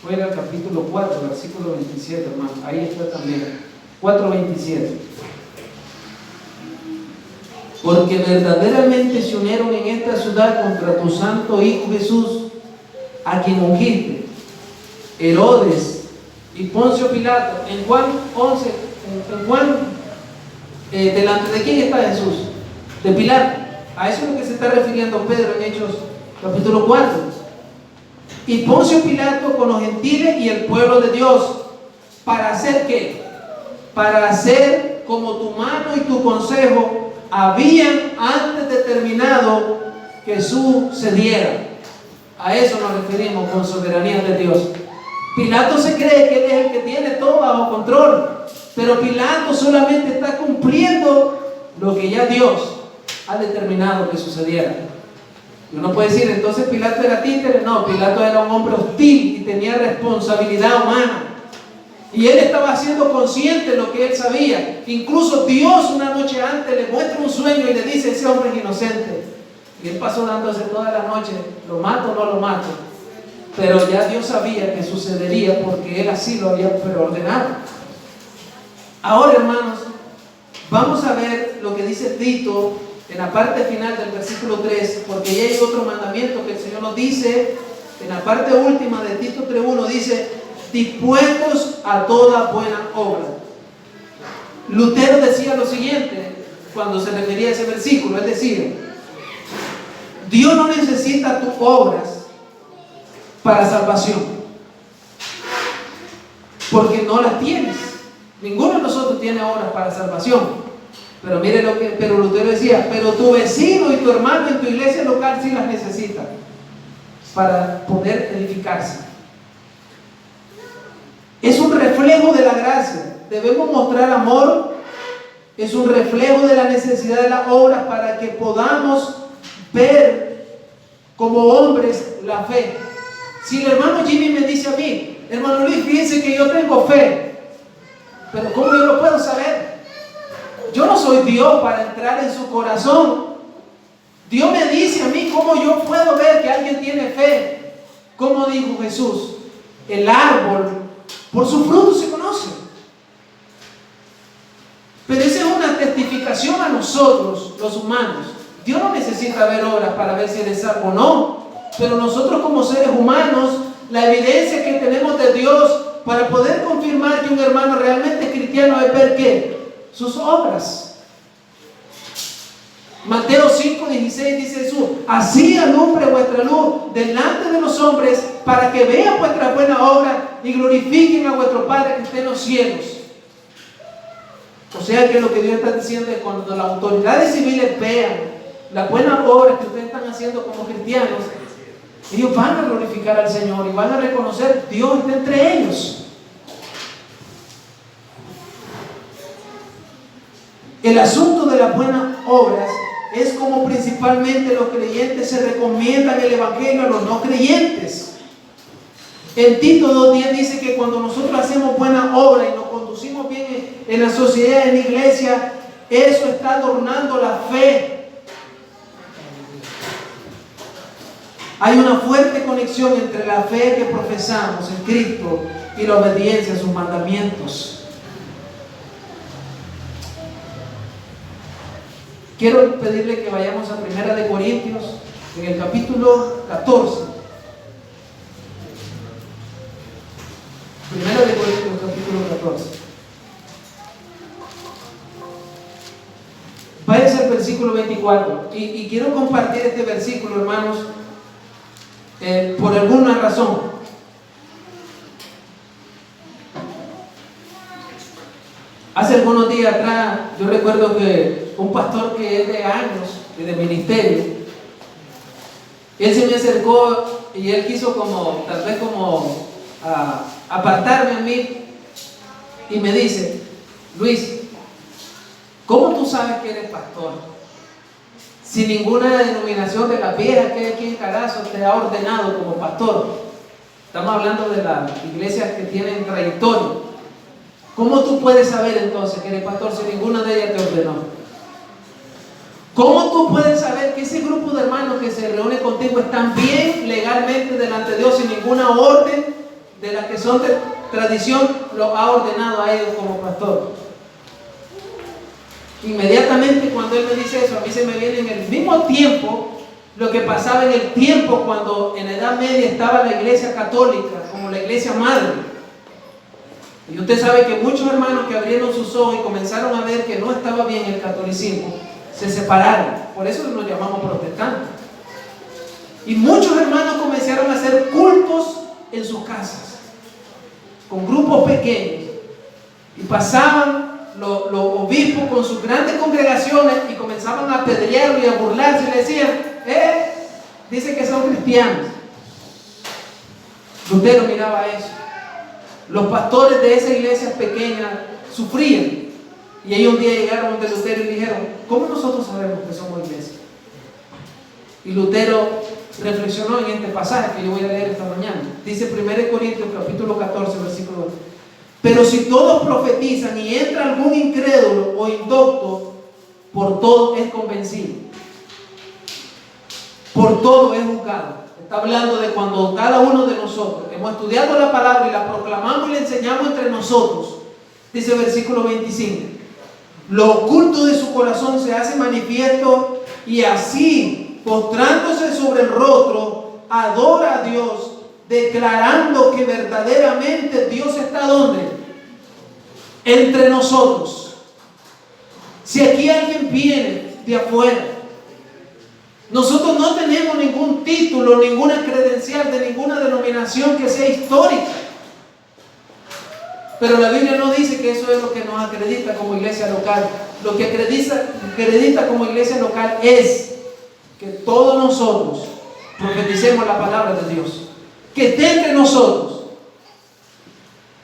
Voy al capítulo 4, versículo 27, hermano. Ahí está también. 4:27. Porque verdaderamente se unieron en esta ciudad contra tu santo Hijo Jesús, a quien ungiste, Herodes y Poncio Pilato. En Juan 11, delante de quién está Jesús. de Pilato. A eso es lo que se está refiriendo Pedro en Hechos capítulo 4. Y Poncio Pilato con los gentiles y el pueblo de Dios, ¿para hacer qué? Para hacer como tu mano y tu consejo habían antes determinado que sucediera. A eso nos referimos con soberanía de Dios. Pilato se cree que él es el que tiene todo bajo control, pero Pilato solamente está cumpliendo lo que ya Dios ha determinado que sucediera. Y uno puede decir, entonces Pilato era títere. No, Pilato era un hombre hostil y tenía responsabilidad humana. Y él estaba siendo consciente de lo que él sabía. Incluso Dios una noche antes le muestra un sueño y le dice, ese hombre es inocente. Y él pasó dándose toda la noche, ¿lo mato o no lo mato? Pero ya Dios sabía que sucedería porque él así lo había preordenado. Ahora, hermanos, vamos a ver lo que dice Tito en la parte final del versículo 3, porque ya hay otro mandamiento que el Señor nos dice. En la parte última de Tito 3:1 dice, dispuestos a toda buena obra. Lutero decía lo siguiente cuando se refería a ese versículo. Él decía, Dios no necesita tus obras para salvación, porque no las tienes. Ninguno de nosotros tiene obras para salvación. Pero mire lo que Lutero decía, pero tu vecino y tu hermano en tu iglesia local sí las necesitan para poder edificarse. Es un reflejo de la gracia. Debemos mostrar amor. Es un reflejo de la necesidad de las obras para que podamos ver como hombres la fe. Si el hermano Jimmy me dice a mí, hermano Luis, fíjense que yo tengo fe, pero ¿cómo yo lo puedo saber? Yo no soy Dios para entrar en su corazón. Dios me dice a mí cómo yo puedo ver que alguien tiene fe. Como dijo Jesús, el árbol por su fruto se conoce. Pero esa es una testificación a nosotros, los humanos. Dios no necesita ver obras para ver si eres salvo o no. Pero nosotros como seres humanos, la evidencia que tenemos de Dios para poder confirmar que un hermano realmente es cristiano es ver ¿qué? Sus obras. Mateo 5:16 dice Jesús, así alumbre vuestra luz delante de los hombres para que vean vuestra buena obra y glorifiquen a vuestro Padre que está en los cielos. O sea que lo que Dios está diciendo es cuando las autoridades civiles vean las buenas obras que ustedes están haciendo como cristianos, ellos van a glorificar al Señor y van a reconocer Dios está entre ellos. El asunto de las buenas obras es como principalmente los creyentes se recomiendan el evangelio a los no creyentes. En Tito 2:10 dice que cuando nosotros hacemos buena obra y nos conducimos bien en la sociedad, en la iglesia, eso está adornando la fe. Hay una fuerte conexión entre la fe que profesamos en Cristo y la obediencia a sus mandamientos. Quiero pedirle que vayamos a 1 Corintios, en el capítulo 14. 1 Corintios, capítulo 14. Váyase al versículo 24. Y quiero compartir este versículo, hermanos, por alguna razón. Hace algunos días atrás, yo recuerdo que un pastor que es de años y de ministerio, él se me acercó y él quiso como, tal vez como apartarme a mí y me dice, Luis, ¿cómo tú sabes que eres pastor? Si ninguna denominación de la vieja que hay aquí en Carazo te ha ordenado como pastor. Estamos hablando de las iglesias que tienen trayectoria. ¿Cómo tú puedes saber entonces que eres pastor si ninguna de ellas te ordenó? ¿Cómo tú puedes saber que ese grupo de hermanos que se reúne contigo están bien legalmente delante de Dios sin ninguna orden de las que son de tradición lo ha ordenado a ellos como pastor? Inmediatamente cuando él me dice eso, a mí se me viene en el mismo tiempo lo que pasaba en el tiempo cuando en la Edad Media estaba la iglesia católica como la iglesia madre. Y usted sabe que muchos hermanos que abrieron sus ojos y comenzaron a ver que no estaba bien el catolicismo, se separaron. Por eso nos llamamos protestantes. Y muchos hermanos comenzaron a hacer cultos en sus casas, con grupos pequeños. Y pasaban los obispos con sus grandes congregaciones y comenzaban a apedrearlo y a burlarse y le decían, dicen que son cristianos. Lutero miraba eso. Los pastores de esas iglesias pequeñas sufrían. Y ellos un día llegaron donde Lutero y dijeron, ¿cómo nosotros sabemos que somos iglesia? Y Lutero reflexionó en este pasaje que yo voy a leer esta mañana. Dice 1 Corintios capítulo 14 versículo 2. Pero si todos profetizan y entra algún incrédulo o indocto, por todo es convencido, por todo es juzgado. Está hablando de cuando cada uno de nosotros hemos estudiado la palabra y la proclamamos y la enseñamos entre nosotros. Dice el versículo 25, lo oculto de su corazón se hace manifiesto y así, postrándose sobre el rostro, adora a Dios, declarando que verdaderamente Dios está ¿dónde? Entre nosotros. Si aquí alguien viene de afuera, nosotros no tenemos ningún título, ninguna credencial de ninguna denominación que sea histórica. Pero la Biblia no dice que eso es lo que nos acredita como iglesia local. Lo que acredita como iglesia local es que todos nosotros profeticemos la palabra de Dios, que esté entre nosotros.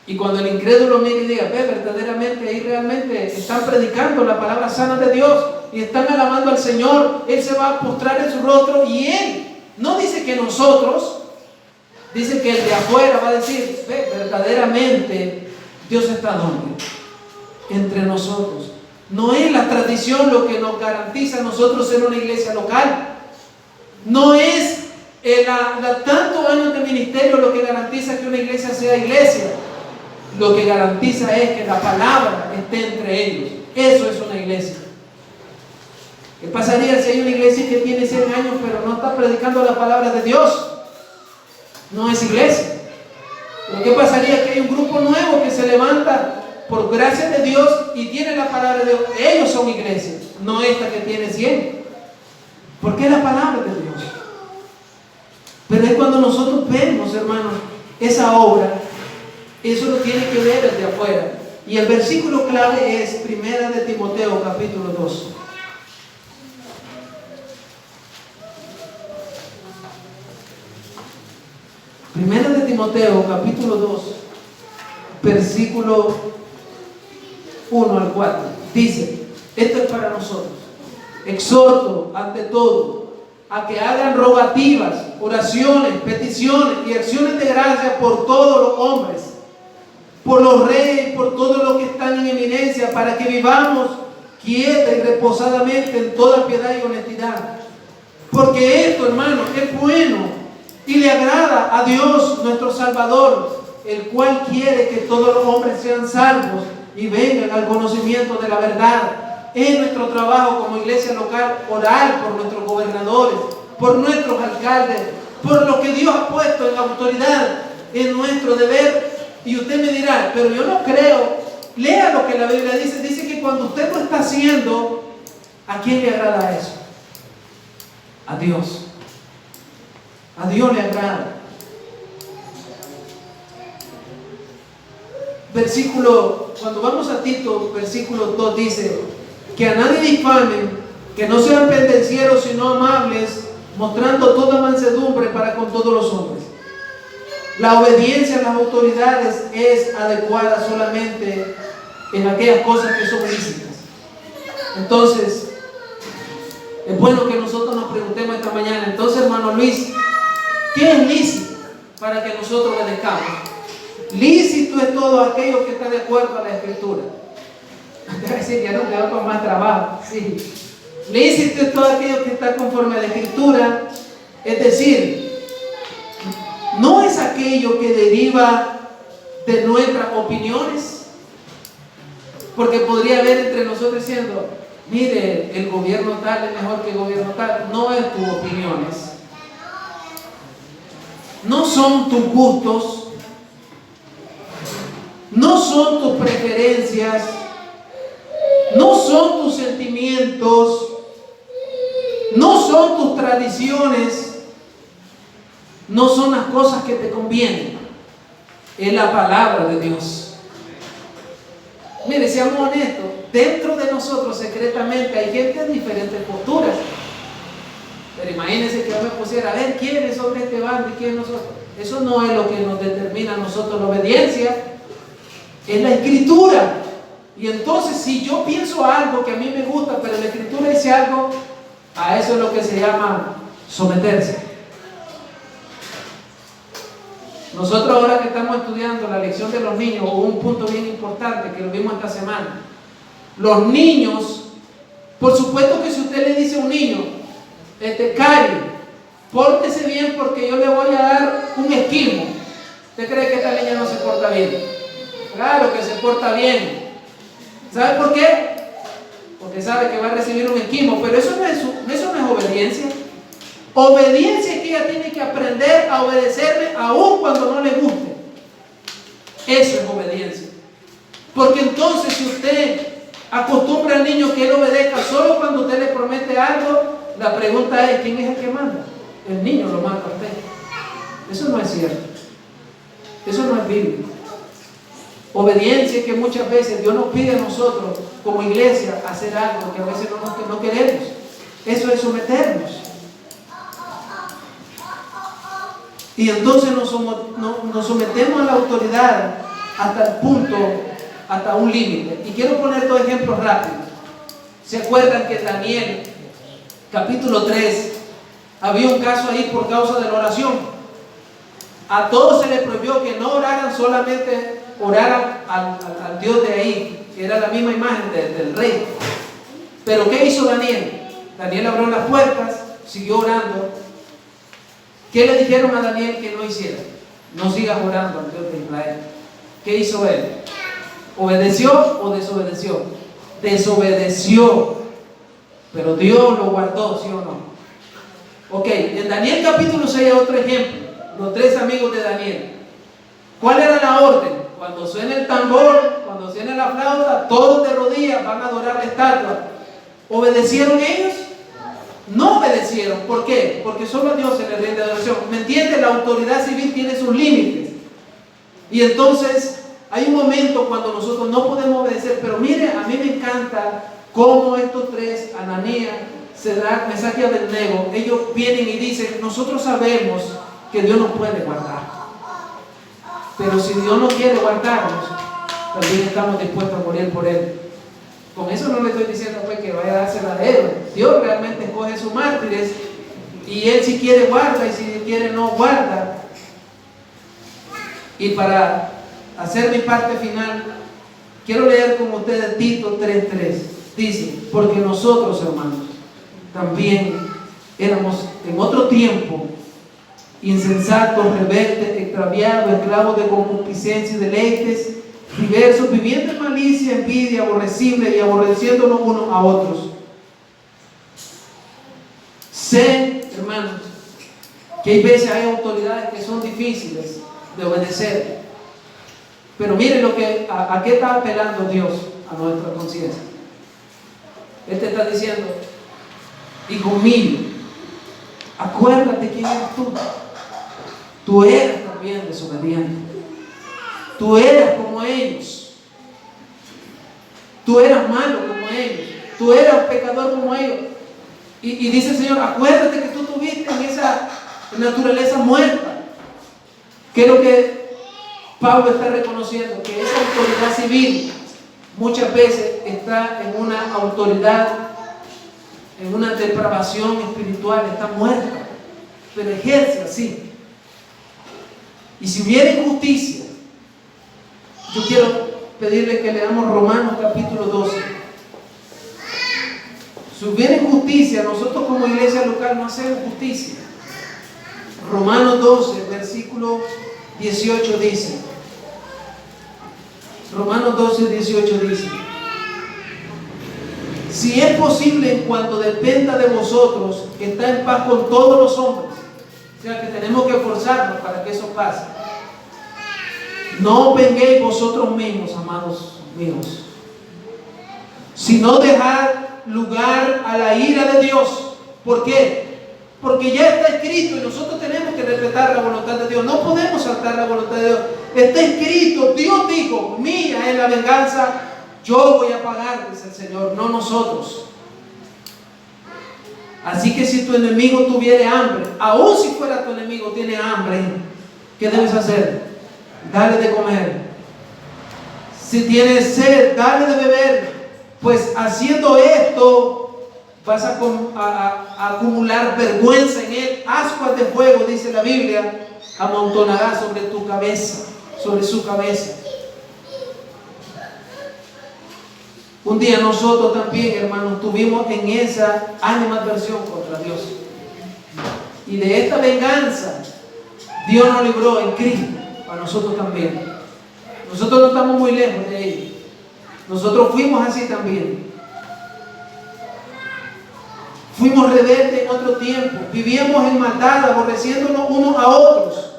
Y cuando el incrédulo mire y diga, verdaderamente ahí realmente están predicando la palabra sana de Dios y están alabando al Señor, Él se va a postrar en su rostro y Él no dice que nosotros, dice que el de afuera va a decir, verdaderamente Dios está donde, entre nosotros. No es la tradición lo que nos garantiza a nosotros ser una iglesia local. No es tantos años de ministerio lo que garantiza que una iglesia sea iglesia. Lo que garantiza es que la palabra esté entre ellos. Eso es una iglesia. ¿Qué pasaría si hay una iglesia que tiene 100 años pero no está predicando la palabra de Dios? No es iglesia. Pero ¿qué pasaría que hay un grupo nuevo que se levanta por gracia de Dios y tiene la palabra de Dios? Ellos son iglesia, no esta que tiene 100. Porque es la palabra de Dios. Pero es cuando nosotros vemos, hermanos, esa obra, eso lo tiene que ver desde afuera. Y el versículo clave es 1 de Timoteo capítulo 2. Primera de Timoteo capítulo 2 versículo 1 al 4 dice, esto es para nosotros: exhorto ante todo a que hagan rogativas, oraciones, peticiones y acciones de gracia por todos los hombres, por los reyes, por todos los que están en eminencia, para que vivamos quieta y reposadamente en toda piedad y honestidad. Porque esto, hermano, es bueno y le agrada a Dios nuestro Salvador, el cual quiere que todos los hombres sean salvos y vengan al conocimiento de la verdad. Es nuestro trabajo como iglesia local orar por nuestros gobernadores, por nuestros alcaldes, por lo que Dios ha puesto en autoridad. Es nuestro deber. Y usted me dirá, pero yo no creo. Lea lo que la Biblia dice. Dice que cuando usted lo está haciendo, ¿a quién le agrada eso? A Dios. A Dios le agrada. Cuando vamos a Tito, versículo 2 dice, que a nadie difamen, que no sean pendencieros sino amables, mostrando toda mansedumbre para con todos los hombres. La obediencia a las autoridades es adecuada solamente en aquellas cosas que son lícitas. Entonces, es bueno que nosotros nos preguntemos esta mañana, entonces, hermano Luis, ¿qué es lícito para que nosotros obedezcamos? Lícito es todo aquello que está de acuerdo a la Escritura. Te voy a decir, ya no te va con más trabajo. Sí. Lícito es todo aquello que está conforme a la Escritura. Es decir, no es aquello que deriva de nuestras opiniones. Porque podría haber entre nosotros diciendo, mire, el gobierno tal es mejor que el gobierno tal. No es tus opiniones. No son tus gustos. No son tus preferencias, no son tus sentimientos, No son tus tradiciones, no son las cosas que te convienen, es la palabra de Dios. Mire, seamos honestos, dentro de nosotros secretamente hay gente de diferentes posturas. Pero imagínense que yo me pusiera a ver quiénes son de este bando y quiénes nosotros. Eso no es lo que nos determina a nosotros la obediencia, es la Escritura. Y entonces si yo pienso algo que a mí me gusta, pero la Escritura dice algo, a eso es lo que se llama someterse. Nosotros ahora que estamos estudiando la lección de los niños, hubo un punto bien importante que lo vimos esta semana. Los niños, por supuesto que si usted le dice a un niño, Cari, pórtese bien porque yo le voy a dar un esquimo, ¿usted cree que esta niña no se porta bien? Claro que se porta bien. ¿Sabe por qué? Porque sabe que va a recibir un esquimo, pero eso no es obediencia. Obediencia es que ella tiene que aprender a obedecerle aun cuando no le guste. Eso es obediencia. Porque entonces si usted acostumbra al niño que él obedezca solo cuando usted le promete algo, la pregunta es, ¿quién es el que manda? El niño lo manda a usted. Eso no es cierto. Eso no es bíblico. Obediencia es que muchas veces Dios nos pide a nosotros como iglesia hacer algo que a veces no queremos. Eso es someternos. Y entonces nos sometemos a la autoridad hasta el punto, hasta un límite. Y quiero poner dos ejemplos rápidos. ¿Se acuerdan que en Daniel, capítulo 3, había un caso ahí por causa de la oración? A todos se les prohibió que no oraran, solamente oraran al Dios de ahí, que era la misma imagen del rey. Pero ¿qué hizo Daniel? Daniel abrió las puertas, siguió orando. ¿Qué le dijeron a Daniel que no hiciera? No sigas orando al Dios de Israel. ¿Qué hizo él? ¿Obedeció o desobedeció? Desobedeció. Pero Dios lo guardó, ¿sí o no? Ok, en Daniel capítulo 6 hay otro ejemplo. Los tres amigos de Daniel. ¿Cuál era la orden? Cuando suene el tambor, cuando suene la flauta, todos de rodillas van a adorar la estatua. ¿Obedecieron ellos? No obedecieron. ¿Por qué? Porque solo a Dios se le rinde adoración. ¿Me entiende? La autoridad civil tiene sus límites. Y entonces hay un momento cuando nosotros no podemos obedecer. Pero mire, a mí me encanta cómo estos tres, Ananías, Sadrach, Mesach y Abednego, ellos vienen y dicen, nosotros sabemos que Dios nos puede guardar. Pero si Dios no quiere guardarnos, también estamos dispuestos a morir por Él. Con eso no le estoy diciendo pues, que vaya a darse la héroe. Dios realmente escoge sus mártires y Él si quiere guarda y si quiere no guarda. Y para hacer mi parte final, quiero leer con ustedes Tito 3:3. Dice, porque nosotros, hermanos, también éramos en otro tiempo insensatos, rebeldes, extraviados, esclavos de concupiscencia y deleites diversos, viviendo en malicia, envidia, aborrecible y aborreciéndonos unos a otros. Sé, hermanos, que hay veces hay autoridades que son difíciles de obedecer. Pero miren a qué está apelando Dios, a nuestra conciencia. Él te está diciendo, hijo mío, acuérdate quién eres tú. Tú eres también desobediente. Tú eras como ellos. Tú eras malo como ellos. Tú eras pecador como ellos. Y dice el Señor, acuérdate que tú tuviste en esa naturaleza muerta. Que es lo que Pablo está reconociendo, que esa autoridad civil muchas veces está en una autoridad, en una depravación espiritual, está muerta, pero ejerce así. Y si hubiera injusticia, yo quiero pedirle que leamos Romanos capítulo 12. Si hubiera injusticia, nosotros como iglesia local no hacemos justicia. Romanos 12, versículo 18 dice, Romanos 12, 18 dice, si es posible en cuanto dependa de vosotros, está en paz con todos los hombres. O sea que tenemos que esforzarnos para que eso pase. No venguéis vosotros mismos, amados míos, sino dejad lugar a la ira de Dios, ¿Por qué? Porque ya está escrito y nosotros tenemos que respetar la voluntad de Dios. No podemos saltar la voluntad de Dios. Está escrito, Dios dijo, mía es la venganza, yo voy a pagar, dice el Señor, no nosotros. Así que si tu enemigo tuviere hambre, aun si fuera tu enemigo, tiene hambre, ¿qué debes hacer? Dale de comer. Si tienes sed, dale de beber. Pues haciendo esto, vas a acumular vergüenza en él. Ascuas de fuego, dice la Biblia, amontonará sobre tu cabeza, sobre su cabeza. Un día nosotros también, hermanos, tuvimos en esa animadversión contra Dios. Y de esta venganza, Dios nos libró en Cristo, a nosotros también. Nosotros no estamos muy lejos de ellos. Nosotros fuimos así también. Fuimos rebeldes en otro tiempo. Vivíamos en maldad, aborreciéndonos unos a otros.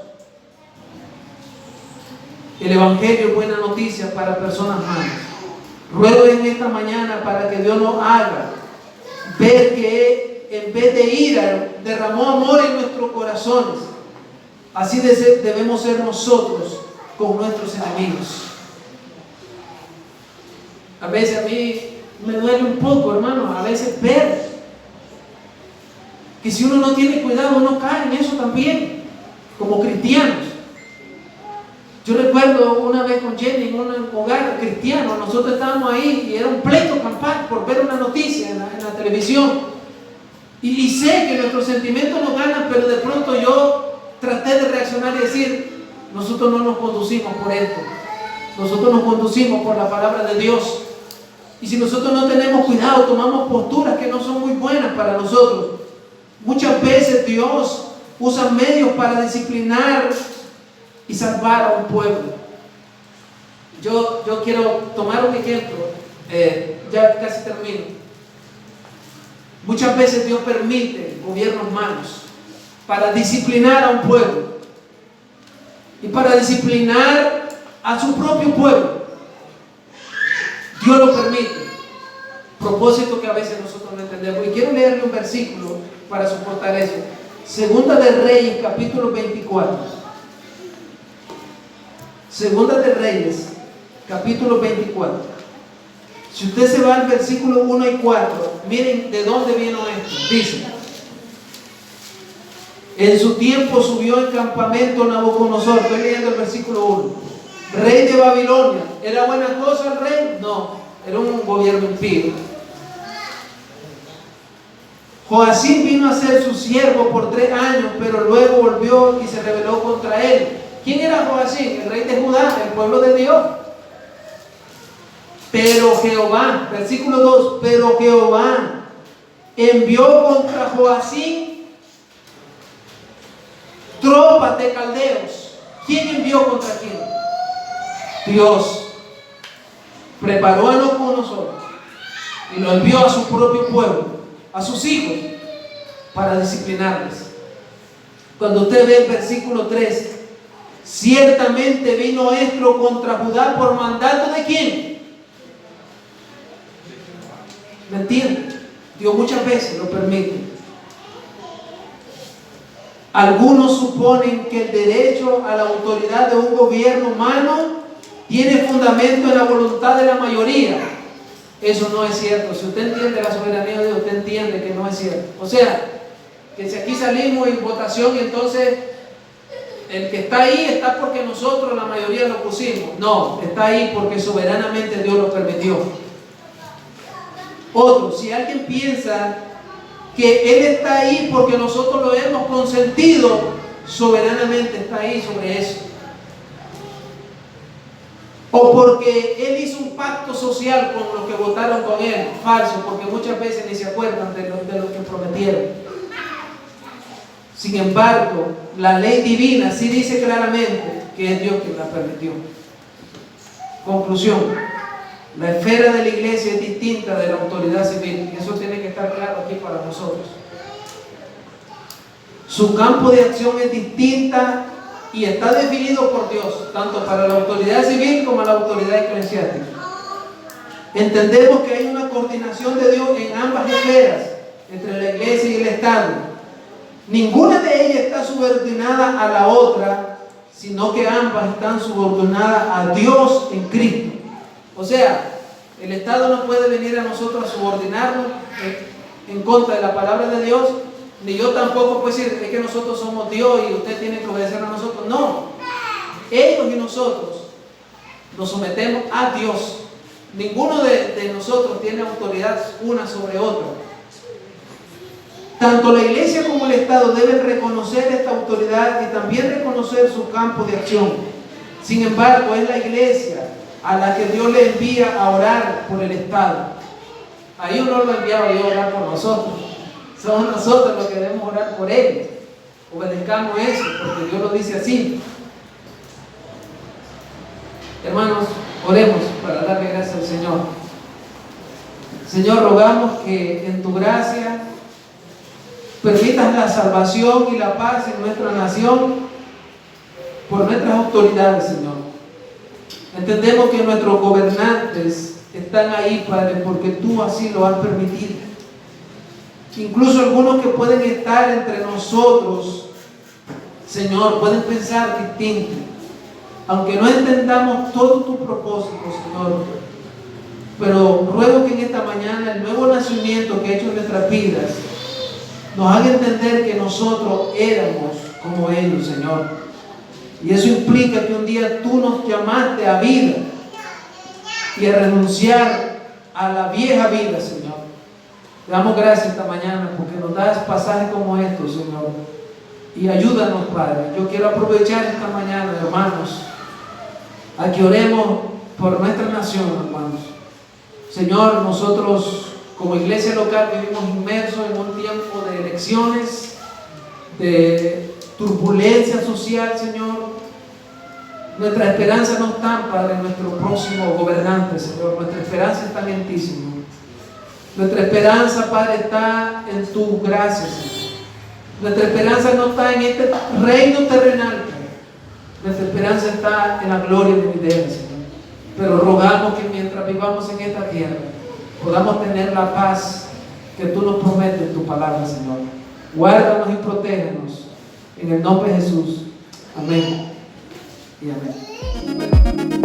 El Evangelio es buena noticia para personas malas. Ruego en esta mañana para que Dios nos haga ver que en vez de ira derramó amor en nuestros corazones. Así debemos ser nosotros con nuestros enemigos. A veces a mí me duele un poco, hermano, a veces ver que si uno no tiene cuidado uno cae en eso también, como cristianos. Yo recuerdo una vez con Jenny en un hogar cristiano, nosotros estábamos ahí y era un pleito campal por ver una noticia en la televisión. Y sé que nuestros sentimientos nos ganan, pero de pronto yo traté de reaccionar y decir, nosotros no nos conducimos por esto, nosotros nos conducimos por la palabra de Dios. Y si nosotros no tenemos cuidado, tomamos posturas que no son muy buenas para nosotros. Muchas veces Dios usa medios para disciplinar y salvar a un pueblo. Yo quiero tomar un ejemplo, ya casi termino. Muchas veces Dios permite gobiernos malos para disciplinar a un pueblo y para disciplinar a su propio pueblo. Dios lo permite. Propósito que a veces nosotros no entendemos. Y quiero leerle un versículo para soportar eso. Segunda de Reyes, capítulo 24. Segunda de Reyes, capítulo 24. Si usted se va al versículo 1 y 4, miren de dónde vino esto. Dice: en su tiempo subió el campamento Nabucodonosor. Estoy leyendo el versículo 1. Rey de Babilonia. ¿Era buena cosa el rey? No, era un gobierno impío. Joacim vino a ser su siervo por 3 años, pero luego volvió y se rebeló contra él. ¿Quién era Joacim? El rey de Judá, el pueblo de Dios. Pero Jehová, versículo 2, pero Jehová envió contra Joacim tropas de caldeos. ¿Quién envió contra quién? Dios. Preparó a Nabucodonosor y lo envió a su propio pueblo, a sus hijos, para disciplinarles. Cuando usted ve el versículo 3, ciertamente vino esto contra Judá por mandato de quién. ¿Me entiende? Dios muchas veces lo permite. Algunos suponen que el derecho a la autoridad de un gobierno humano tiene fundamento en la voluntad de la mayoría. Eso no es cierto. Si usted entiende la soberanía de Dios, usted entiende que no es cierto. O sea, que si aquí salimos en votación y entonces el que está ahí está porque nosotros la mayoría lo pusimos. No, está ahí porque soberanamente Dios lo permitió. Otro, si alguien piensa que Él está ahí porque nosotros lo hemos consentido, soberanamente está ahí sobre eso. O porque Él hizo un pacto social con los que votaron con Él, falso, porque muchas veces ni se acuerdan de lo que prometieron. Sin embargo, la ley divina sí dice claramente que es Dios quien la permitió. Conclusión: la esfera de la iglesia es distinta de la autoridad civil, y eso tiene que estar claro aquí para nosotros. Su campo de acción es distinta y está definido por Dios, tanto para la autoridad civil como la autoridad eclesiástica. Entendemos que hay una coordinación de Dios en ambas esferas, entre la iglesia y el Estado. Ninguna de ellas está subordinada a la otra, sino que ambas están subordinadas a Dios en Cristo. O sea, el Estado no puede venir a nosotros a subordinarnos en contra de la palabra de Dios, ni yo tampoco puedo decir, es que nosotros somos Dios y usted tiene que obedecer a nosotros. No, ellos y nosotros nos sometemos a Dios. Ninguno de nosotros tiene autoridad una sobre otra. Tanto la iglesia como el Estado deben reconocer esta autoridad y también reconocer su campo de acción. Sin embargo, es la iglesia a la que Dios le envía a orar por el Estado. Ahí no lo ha enviado Dios a orar por nosotros. Somos nosotros los que debemos orar por ellos. Obedezcamos eso, porque Dios lo dice así. Hermanos, oremos para darle gracias al Señor. Señor, rogamos que en tu gracia permitas la salvación y la paz en nuestra nación por nuestras autoridades, Señor. Entendemos que nuestros gobernantes están ahí, Padre, porque tú así lo has permitido. Incluso algunos que pueden estar entre nosotros, Señor, pueden pensar distinto. Aunque no entendamos todo tu propósito, Señor, pero ruego que en esta mañana el nuevo nacimiento que ha hecho en nuestras vidas nos haga entender que nosotros éramos como ellos, Señor. Y eso implica que un día tú nos llamaste a vida y a renunciar a la vieja vida, Señor. Te damos gracias esta mañana porque nos das pasajes como estos, Señor. Y ayúdanos, Padre. Yo quiero aprovechar esta mañana, hermanos, a que oremos por nuestra nación, hermanos. Señor, nosotros como iglesia local vivimos inmersos en un tiempo de elecciones, de turbulencia social, Señor. Nuestra esperanza no está, Padre, en nuestro próximo gobernante, Señor. Nuestra esperanza está en ti, Señor. Nuestra esperanza, Padre, está en tu gracia, Señor. Nuestra esperanza no está en este reino terrenal, Padre. Nuestra esperanza está en la gloria venidera, Señor. Pero rogamos que mientras vivamos en esta tierra podamos tener la paz que tú nos prometes en tu palabra, Señor. Guárdanos y protégenos en el nombre de Jesús. Amén y amén.